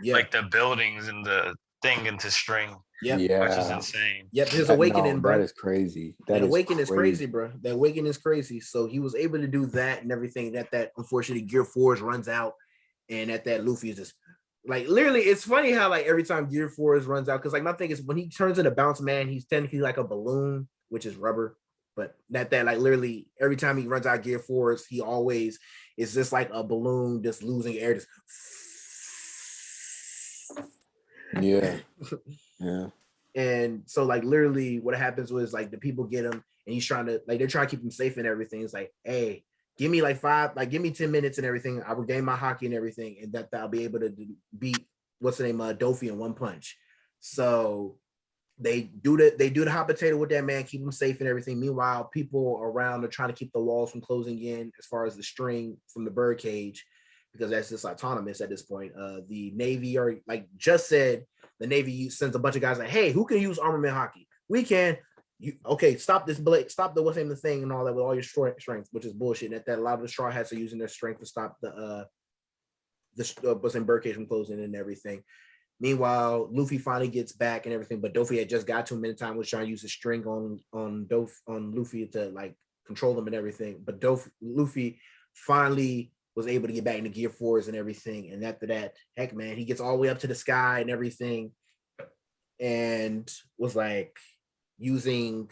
like the buildings and the thing into string. Yeah, which is insane. Yep, his awakening, bro. That is crazy. That awakening is crazy, bro. That awakening is crazy. So he was able to do that and everything. That unfortunately Gear 4 runs out, and that Luffy is just. Like literally, it's funny how like every time Gear 4 runs out, because like my thing is when he turns into Bounce Man, he's technically like a balloon, which is rubber. But that like literally every time he runs out Gear 4, he always is just like a balloon, just losing air. Just... Yeah. And so like literally, what happens was like the people get him, and he's trying to they're trying to keep him safe and everything. It's like, hey. Give me give me 10 minutes and everything. I regain my hockey and everything, and that I'll be able to beat Dofi in one punch. So they do the hot potato with that man, keep him safe and everything. Meanwhile, people around are trying to keep the walls from closing in as far as the string from the bird cage, because that's just autonomous at this point. The Navy are like just said, the Navy sends a bunch of guys like, hey, who can use armament hockey? We can. Stop this blade, stop the thing and all that with all your strength, which is bullshit. And that a lot of the Straw Hats are using their strength to stop the birdcage from closing and everything. Meanwhile, Luffy finally gets back and everything, but Dofi had just got to him in the time, was trying to use the string on Luffy to like control them and everything. But Luffy finally was able to get back into Gear 4s and everything. And after that, heck man, he gets all the way up to the sky and everything, and was like using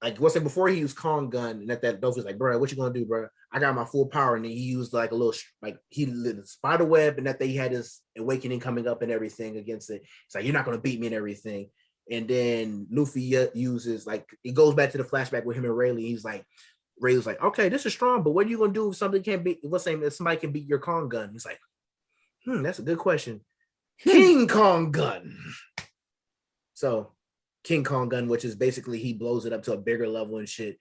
before he used Kong gun, and that Dofi's like, bro, what you gonna do, bro? I got my full power. And then he used like a little he lit a spider web, and that he had his awakening coming up and everything against it. It's like, you're not gonna beat me and everything. And then Luffy uses it goes back to the flashback with him and Rayleigh. He's like, Ray was like, okay, this is strong, but what are you gonna do if something can't beat? What's saying if somebody can beat your Kong gun? He's like, that's a good question. King Kong gun. So King Kong gun, which is basically he blows it up to a bigger level and shit.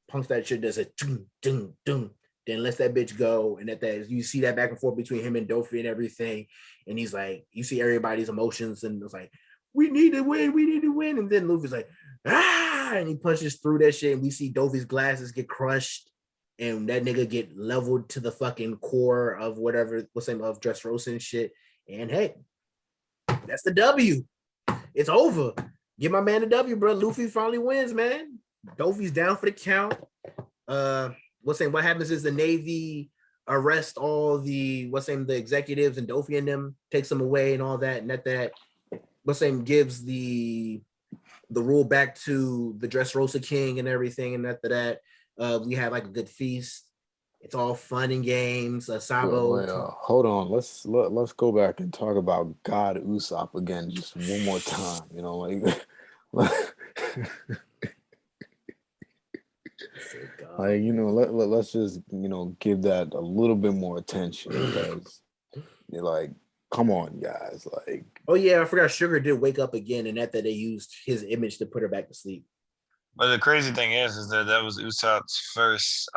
Punks that shit, does a ding, ding, ding, then lets that bitch go. And that you see that back and forth between him and Dofi and everything. And he's like, you see everybody's emotions, and it's like, we need to win. And then Luffy's like, and he punches through that shit, and we see Dofi's glasses get crushed, and that nigga get leveled to the fucking core of whatever, what's the name of Dressrosa and shit. And hey, that's the W. It's over. Give my man a W, bro. Luffy finally wins, man. Dofi's down for the count. What happens is the Navy arrest all the the executives, and Dofi and them takes them away and all that, and that gives the rule back to the Dressrosa King and everything, and after that we have like a good feast. It's all fun and games. Sabo. Hold on. Let's go back and talk about God Usopp again, just one more time. You know, let's just give that a little bit more attention, because you're like, come on, guys. Like, oh yeah, I forgot Sugar did wake up again, and after they used his image to put her back to sleep. But the crazy thing is that was Usopp's first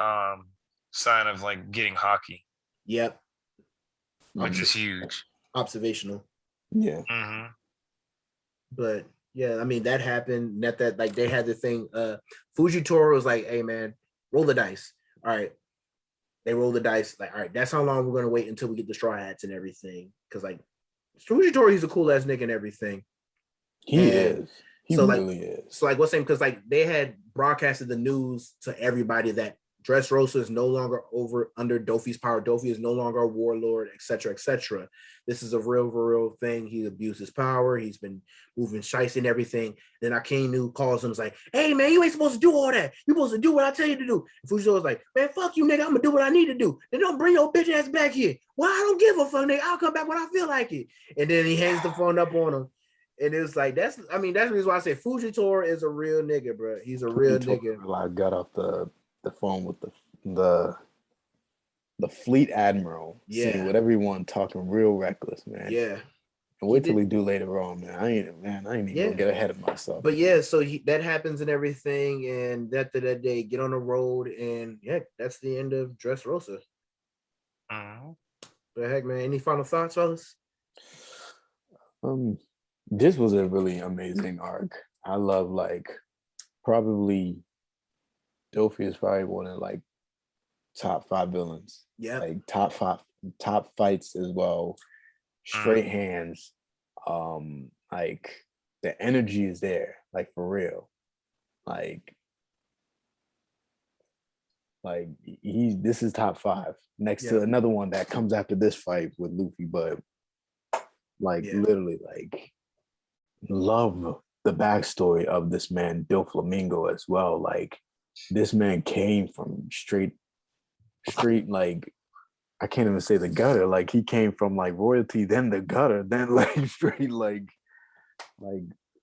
sign of like getting hockey. Yep. Which is huge. Observational. Yeah. Mm-hmm. But yeah, I mean that happened. That like they had the thing. Fujitora was like, "Hey man, roll the dice." All right, they roll the dice. Like, all right, that's how long we're gonna wait until we get the Straw Hats and everything. Because like Fujitora, he's a cool ass nigga and everything. He is. He really is. So like what's saying, because like they had broadcasted the news to everybody that Dressrosa is no longer under Dofi's power. Dofi is no longer a warlord, etc., etc. This is a real thing. He abused his power. He's been moving shiesty and everything. Then Akainu calls him, is like, "Hey man, you ain't supposed to do all that. You're supposed to do what I tell you to do." And Fujiwara's like, "Man, fuck you, nigga. I'm gonna do what I need to do. Then don't bring your bitch ass back here. Well, I don't give a fuck, nigga. I'll come back when I feel like it." And then he hangs the phone up on him. And it's like that's the reason why I say Fujitora is a real nigga, bro. He's a real nigga. I got off the phone with the fleet admiral, saying whatever you want, talking real reckless, man. Yeah. And wait till we do later on, man. I ain't even gonna get ahead of myself. But yeah, so that happens and everything, and that they get on the road, and yeah, that's the end of Dressrosa. But heck, man, any final thoughts, fellas? This was a really amazing arc. I love, like, probably Dofi is probably one of like top 5 villains. Yeah, like top fights as well. Straight hands. Like the energy is there, like for real. Like this is top 5 next to another one that comes after this fight with Luffy, but like literally, like, love the backstory of this man Doflamingo as well. Like, this man came from straight, like, I can't even say the gutter. Like, he came from like royalty, then the gutter, then like straight, like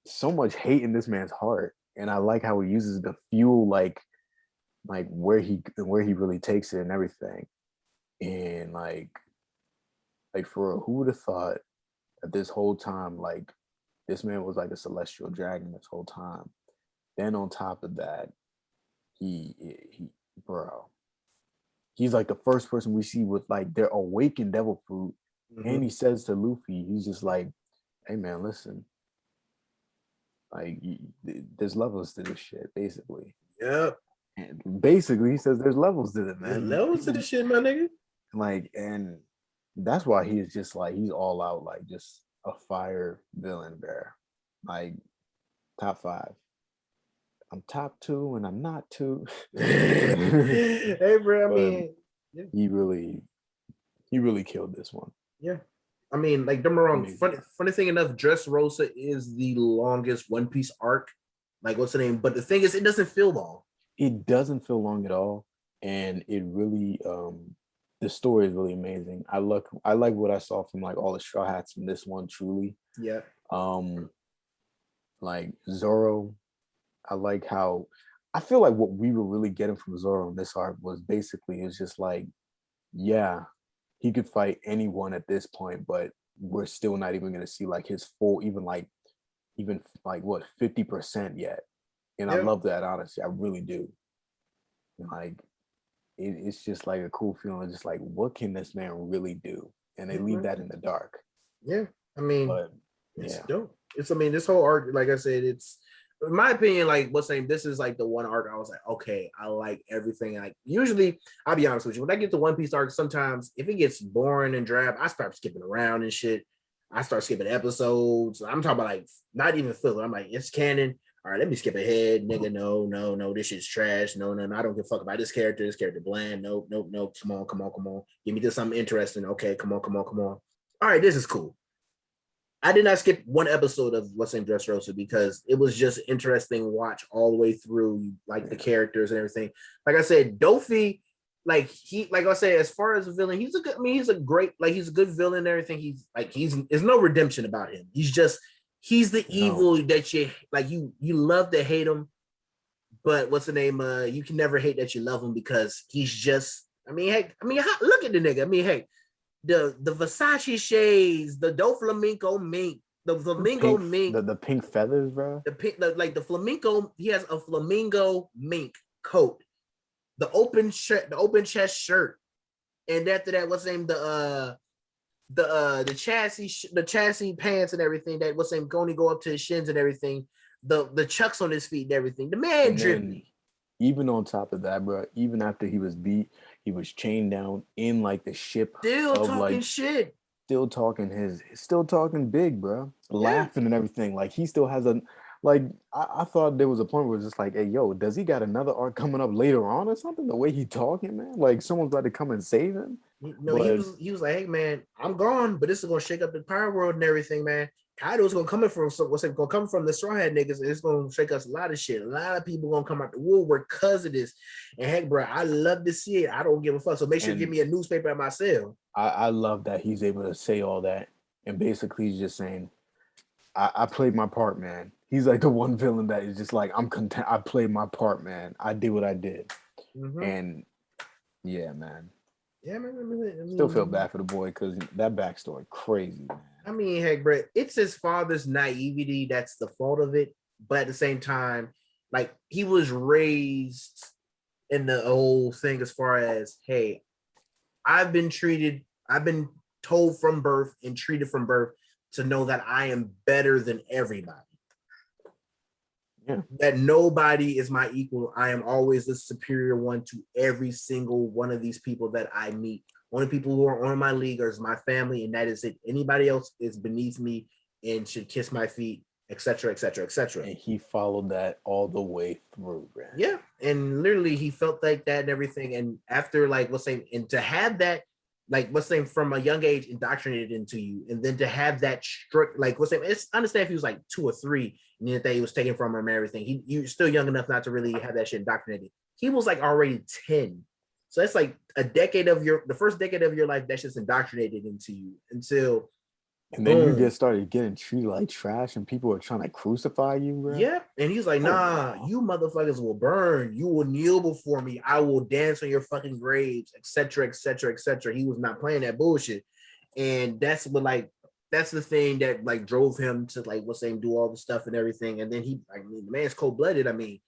so much hate in this man's heart. And I like how he uses the fuel, like where he really takes it and everything. And like for real, who would have thought that this whole time, like, this man was like a celestial dragon this whole time. Then on top of that, he's like the first person we see with like their awakened devil fruit. And he says to Luffy, he's just like, "Hey man, listen, like, there's levels to this shit," basically. Yep. And basically he says there's levels to it, man. There's levels to this shit, my nigga. Like, and that's why he's just like, he's all out, like, just a fire villain bear. Like, top 5. I'm top 2 and I'm not 2. Hey, bro, I mean, he really killed this one. Yeah. I mean, like, don't get me wrong. Funny thing enough, Dressrosa is the longest One Piece arc. Like, what's the name? But the thing is, it doesn't feel long. It doesn't feel long at all. And it really, the story is really amazing. I like what I saw from like all the Straw Hats from this one, truly. Yeah. Like Zoro, I like how I feel like what we were really getting from Zoro in this arc was basically it's just like, yeah, he could fight anyone at this point, but we're still not even gonna see like his full, even like what 50% yet. And I love that, honestly. I really do. Like it's just like a cool feeling, just like what can this man really do? And they leave that in the dark. Yeah, I mean, but, it's dope. It's, I mean, this whole arc, like I said, it's, in my opinion, like what's saying, this is like the one arc I was like, okay, I like everything. Like usually, I'll be honest with you, when I get to One Piece arc, sometimes if it gets boring and drab, I start skipping around and shit. I start skipping episodes. I'm talking about like not even filler. I'm like, it's canon. All right, let me skip ahead, nigga. No, this shit's trash. No, I don't give a fuck about this character. This character bland. Nope. Come on. Give me just something interesting. Okay, come on. All right, this is cool. I did not skip one episode of what's in Dressrosa because it was just interesting watch all the way through, like the characters and everything. Like I said, Dofi, like I said, as far as a villain, he's a good. I mean, he's a good villain and everything. There's no redemption about him. He's the evil that you love to hate him, but what's the name? You can never hate that you love him because he's just. I mean, look at the nigga. I mean, hey. The Versace shades, the Doflamingo mink, the flamingo mink, the pink feathers, bro. The flamingo. He has a flamingo mink coat, the open chest shirt, and after that, what's the name? The chassis pants and everything. That what's the name? Only go up to his shins and everything. The chucks on his feet and everything. The man dripped me. Even on top of that, bro, even after he was beat, he was chained down in like the ship. Still talking shit. Still talking big, bro. Laughing and everything. Like he still has I thought there was a point where it's just like, hey, yo, does he got another arc coming up later on or something? The way he talking, man. Like someone's about to come and save him. No, he was like, hey man, I'm gone, but this is gonna shake up the power world and everything, man. Kaido's gonna come from the Straw Hat niggas, and it's gonna shake us a lot of shit. A lot of people gonna come out the woodwork because of this. And heck, bro, I love to see it. I don't give a fuck. So make sure you give me a newspaper at my cell. I love that he's able to say all that, and basically he's just saying, I played my part, man. He's like the one villain that is just like, I'm content. I played my part, man. I did what I did. Mm-hmm. And yeah, man. Yeah, man. Still feel bad for the boy because that backstory crazy, man. I mean, heck, bro, it's his father's naivety that's the fault of it. But at the same time, like he was raised in the whole thing as far as, hey, I've been told from birth and treated from birth to know that I am better than everybody. Yeah. That nobody is my equal. I am always the superior one to every single one of these people that I meet. Only people who are on my league is my family, and that is it. Anybody else is beneath me and should kiss my feet, etc., etc., etc. And he followed that all the way through, man. Yeah, and literally he felt like that and everything. And after, like, and to have that, like, from a young age indoctrinated into you, and then to have that strict, like, it's understand if he was like 2 or 3, and then that he was taken from him and everything. You're still young enough not to really have that shit indoctrinated. He was like already 10. So that's like the first decade of your life that's just indoctrinated into you until. And then you started getting treated like trash and people are trying to crucify you, bro. Yeah. And he's like, nah, you motherfuckers will burn. You will kneel before me. I will dance on your fucking graves, etc., etc., etc. He was not playing that bullshit. And that's the thing that like drove him to like do all the stuff and everything. And then the man's cold-blooded. I mean,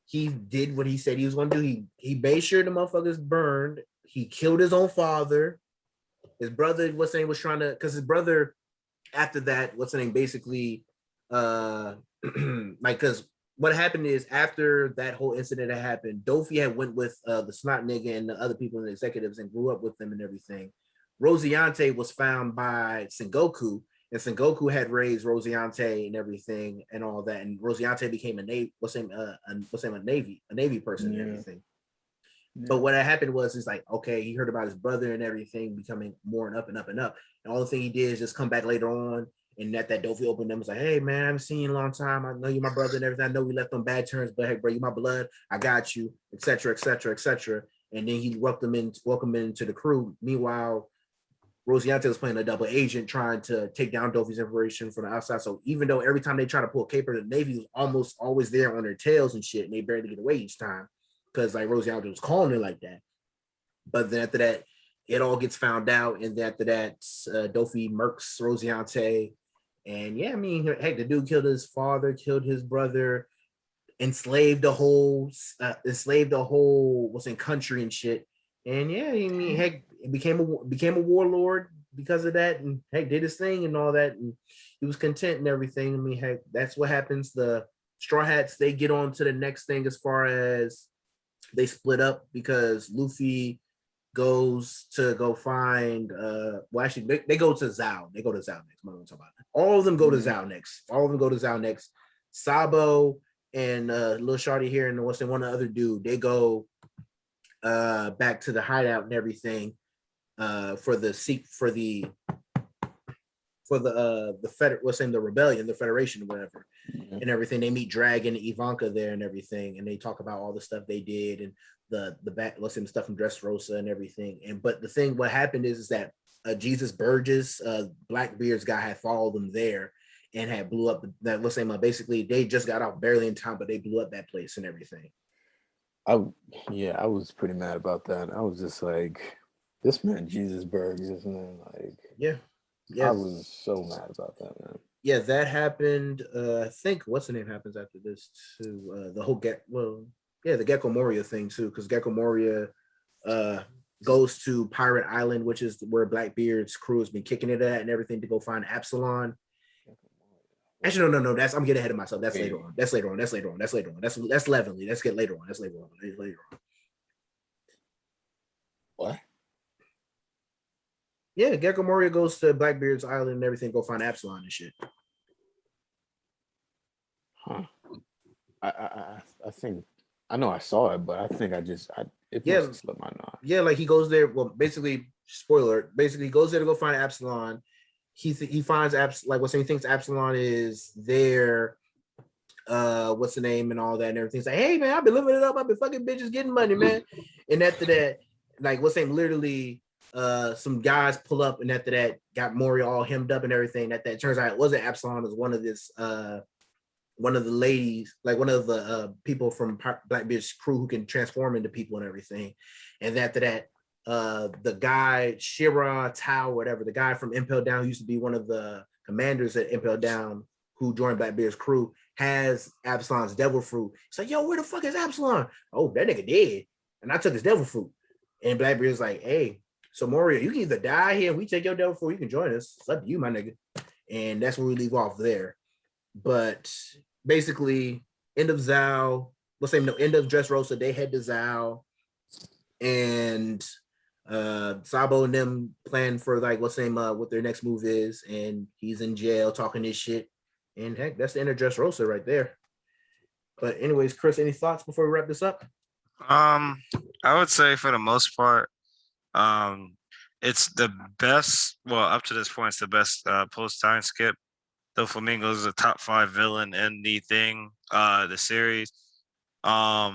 he did what he said he was going to do. He made sure the motherfuckers burned. He killed his own father. His brother, was trying to, because his brother, after that, basically, because what happened is after that whole incident that happened, Dofi had went with the snot nigga and the other people and the executives and grew up with them and everything. Rosiante was found by Sengoku, and Sengoku had raised Rosiante and everything and all that, and Rosiante became a Navy person and everything. Yeah. But what had happened was, it's like, okay, he heard about his brother and everything becoming more and up and up and up, and all the thing he did is just come back later on, and that Dofi opened them, was like, hey man, I haven't seen you in a long time. I know you're my brother and everything. I know we left on bad terms, but hey, bro, you my blood. I got you, etc., etc., etc. And then he welcomed him into the crew. Meanwhile, Rosiante was playing a double agent trying to take down Doffy's information from the outside. So even though every time they try to pull a caper, the Navy was almost always there on their tails and shit, and they barely get away each time because like Rosiante was calling it like that. But then after that, it all gets found out, and then after that, Doffy murks Rosiante. And yeah, I mean, heck, the dude killed his father, killed his brother, enslaved the whole what's in country and shit. And yeah, I mean, heck, it became a warlord because of that, and heck, did his thing and all that, and he was content and everything. I mean, heck, that's what happens. The Straw Hats, they get on to the next thing as far as they split up because Luffy goes to go find well actually they go to Zao. They go to Zao next. I'm not talking about it. All of them go to Zao next. Sabo and Lil Shorty here and what's the one other dude, they go back to the hideout and everything for the rebellion, the Federation, or whatever, and everything. They meet Dragon and Ivanka there and everything, and they talk about all the stuff they did and the back, let's say, the stuff from Dressrosa and everything. And but the thing, what happened is that Jesus Burgess, Blackbeard's guy, had followed them there and had blew up that. Let's say, basically, they just got out barely in time, but they blew up that place and everything. I was pretty mad about that. I was just like, this man Jesus Burgess, man, like yeah. I was so mad about that, man. Yeah, that happened. I think what's the name happens after this too. The whole the Gecko Moria thing too, because Gecko Moria goes to Pirate Island, which is where Blackbeard's crew has been kicking it at and everything, to go find Absalon. Actually, no. I'm getting ahead of myself. That's later on. That's Leavenly. Let's get later on. That's later on. What? Yeah, Gecko Moria goes to Blackbeard's Island and everything, go find Absalon and shit. Huh. I think I know I saw it, but I think it must have slipped my mind. Yeah, like he goes there. Well, basically, spoiler. Basically, he goes there to go find Absalon. He finds he thinks Absalon is there. What's the name and all that and everything. He's like, hey man, I've been living it up. I've been fucking bitches getting money, man. And after that, like literally, some guys pull up, and after that, got Moria all hemmed up and everything. That turns out it wasn't Absalon. It was one of the ladies, like one of the people from Blackbeard's crew who can transform into people and everything. And after that, the guy Shira Tao, whatever, the guy from Impel Down, who used to be one of the commanders at Impel Down, who joined Blackbeard's crew, has Absalon's devil fruit. It's like, yo, where the fuck is Absalon? Oh, that nigga dead, and I took his devil fruit. And Blackbeard's like, hey, so Moria, you can either die here, we take your devil fruit, you can join us. It's up to you, my nigga. And that's where we leave off there. But basically, end of Zao, end of Dressrosa, they head to Zao, and Sabo and them plan for what their next move is, and he's in jail talking this shit. And heck, that's the end of Dressrosa right there. But anyways, Chris, any thoughts before we wrap this up? I would say for the most part, it's the best. Well, up to this point, it's the best post time skip. Doflamingo is a top 5 villain in the series. Up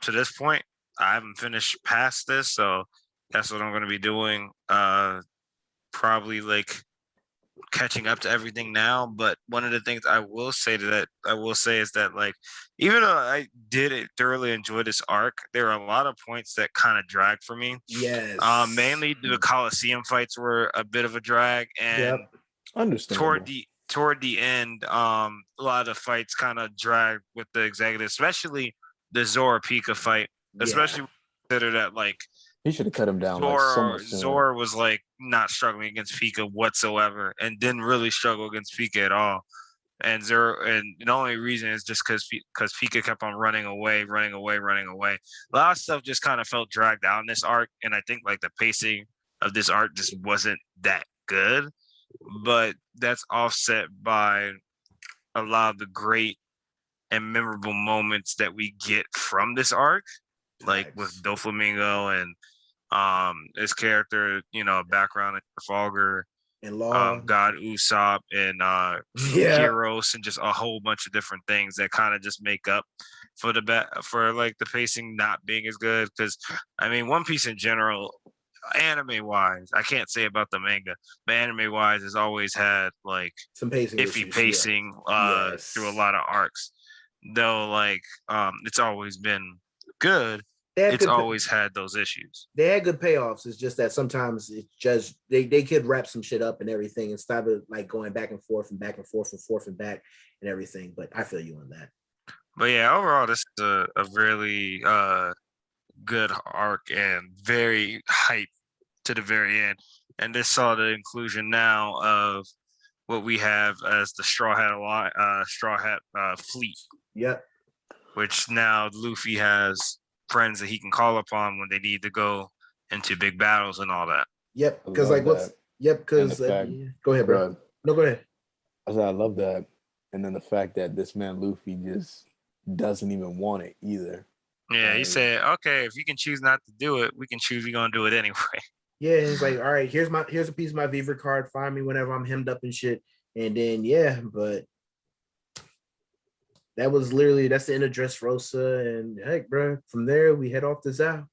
to this point, I haven't finished past this, so that's what I'm going to be doing. Probably like catching up to everything now. But one of the things I will say is that, like, even though I did thoroughly enjoy this arc, there are a lot of points that kind of dragged for me. Yes. Mainly the Coliseum fights were a bit of a drag, and understandable. Toward the end, a lot of the fights kind of dragged with the executives, especially the Zora Pika fight. Especially consider that, like, he should have cut him down. Zora was like not struggling against Pika whatsoever, and didn't really struggle against Pika at all. And the only reason is just because Pika kept on running away. A lot of stuff just kind of felt dragged out in this arc, and I think like the pacing of this arc just wasn't that good. But that's offset by a lot of the great and memorable moments that we get from this arc, like with Doflamingo and his character, background in Trafalgar, and Law, God Usopp, and Heroes, and just a whole bunch of different things that kind of just make up for like the pacing not being as good. Because I mean, One Piece in general, anime wise, I can't say about the manga, but anime wise has always had like some pacing iffy issues, pacing through a lot of arcs. Though like it's always been good. It's always had those issues. They had good payoffs. It's just that sometimes it's just they could wrap some shit up and everything instead of like going back and forth and back and forth and forth and back and everything. But I feel you on that. But yeah, overall, this is a really good arc and very hype to the very end. And this saw the inclusion now of what we have as the Straw Hat fleet. Yep. Which now Luffy has friends that he can call upon when they need to go into big battles and all that. Yep. Because like what's because go ahead, bro. No, go ahead. I said I love that, and then the fact that this man Luffy just doesn't even want it either. Yeah, he said, "Okay, if you can choose not to do it, we can choose. We're gonna do it anyway." Yeah, it's like, all right, here's a piece of my Viva card. Find me whenever I'm hemmed up and shit. And then but that was literally that's the end of Dressrosa. And heck, bro, from there we head off to Zao.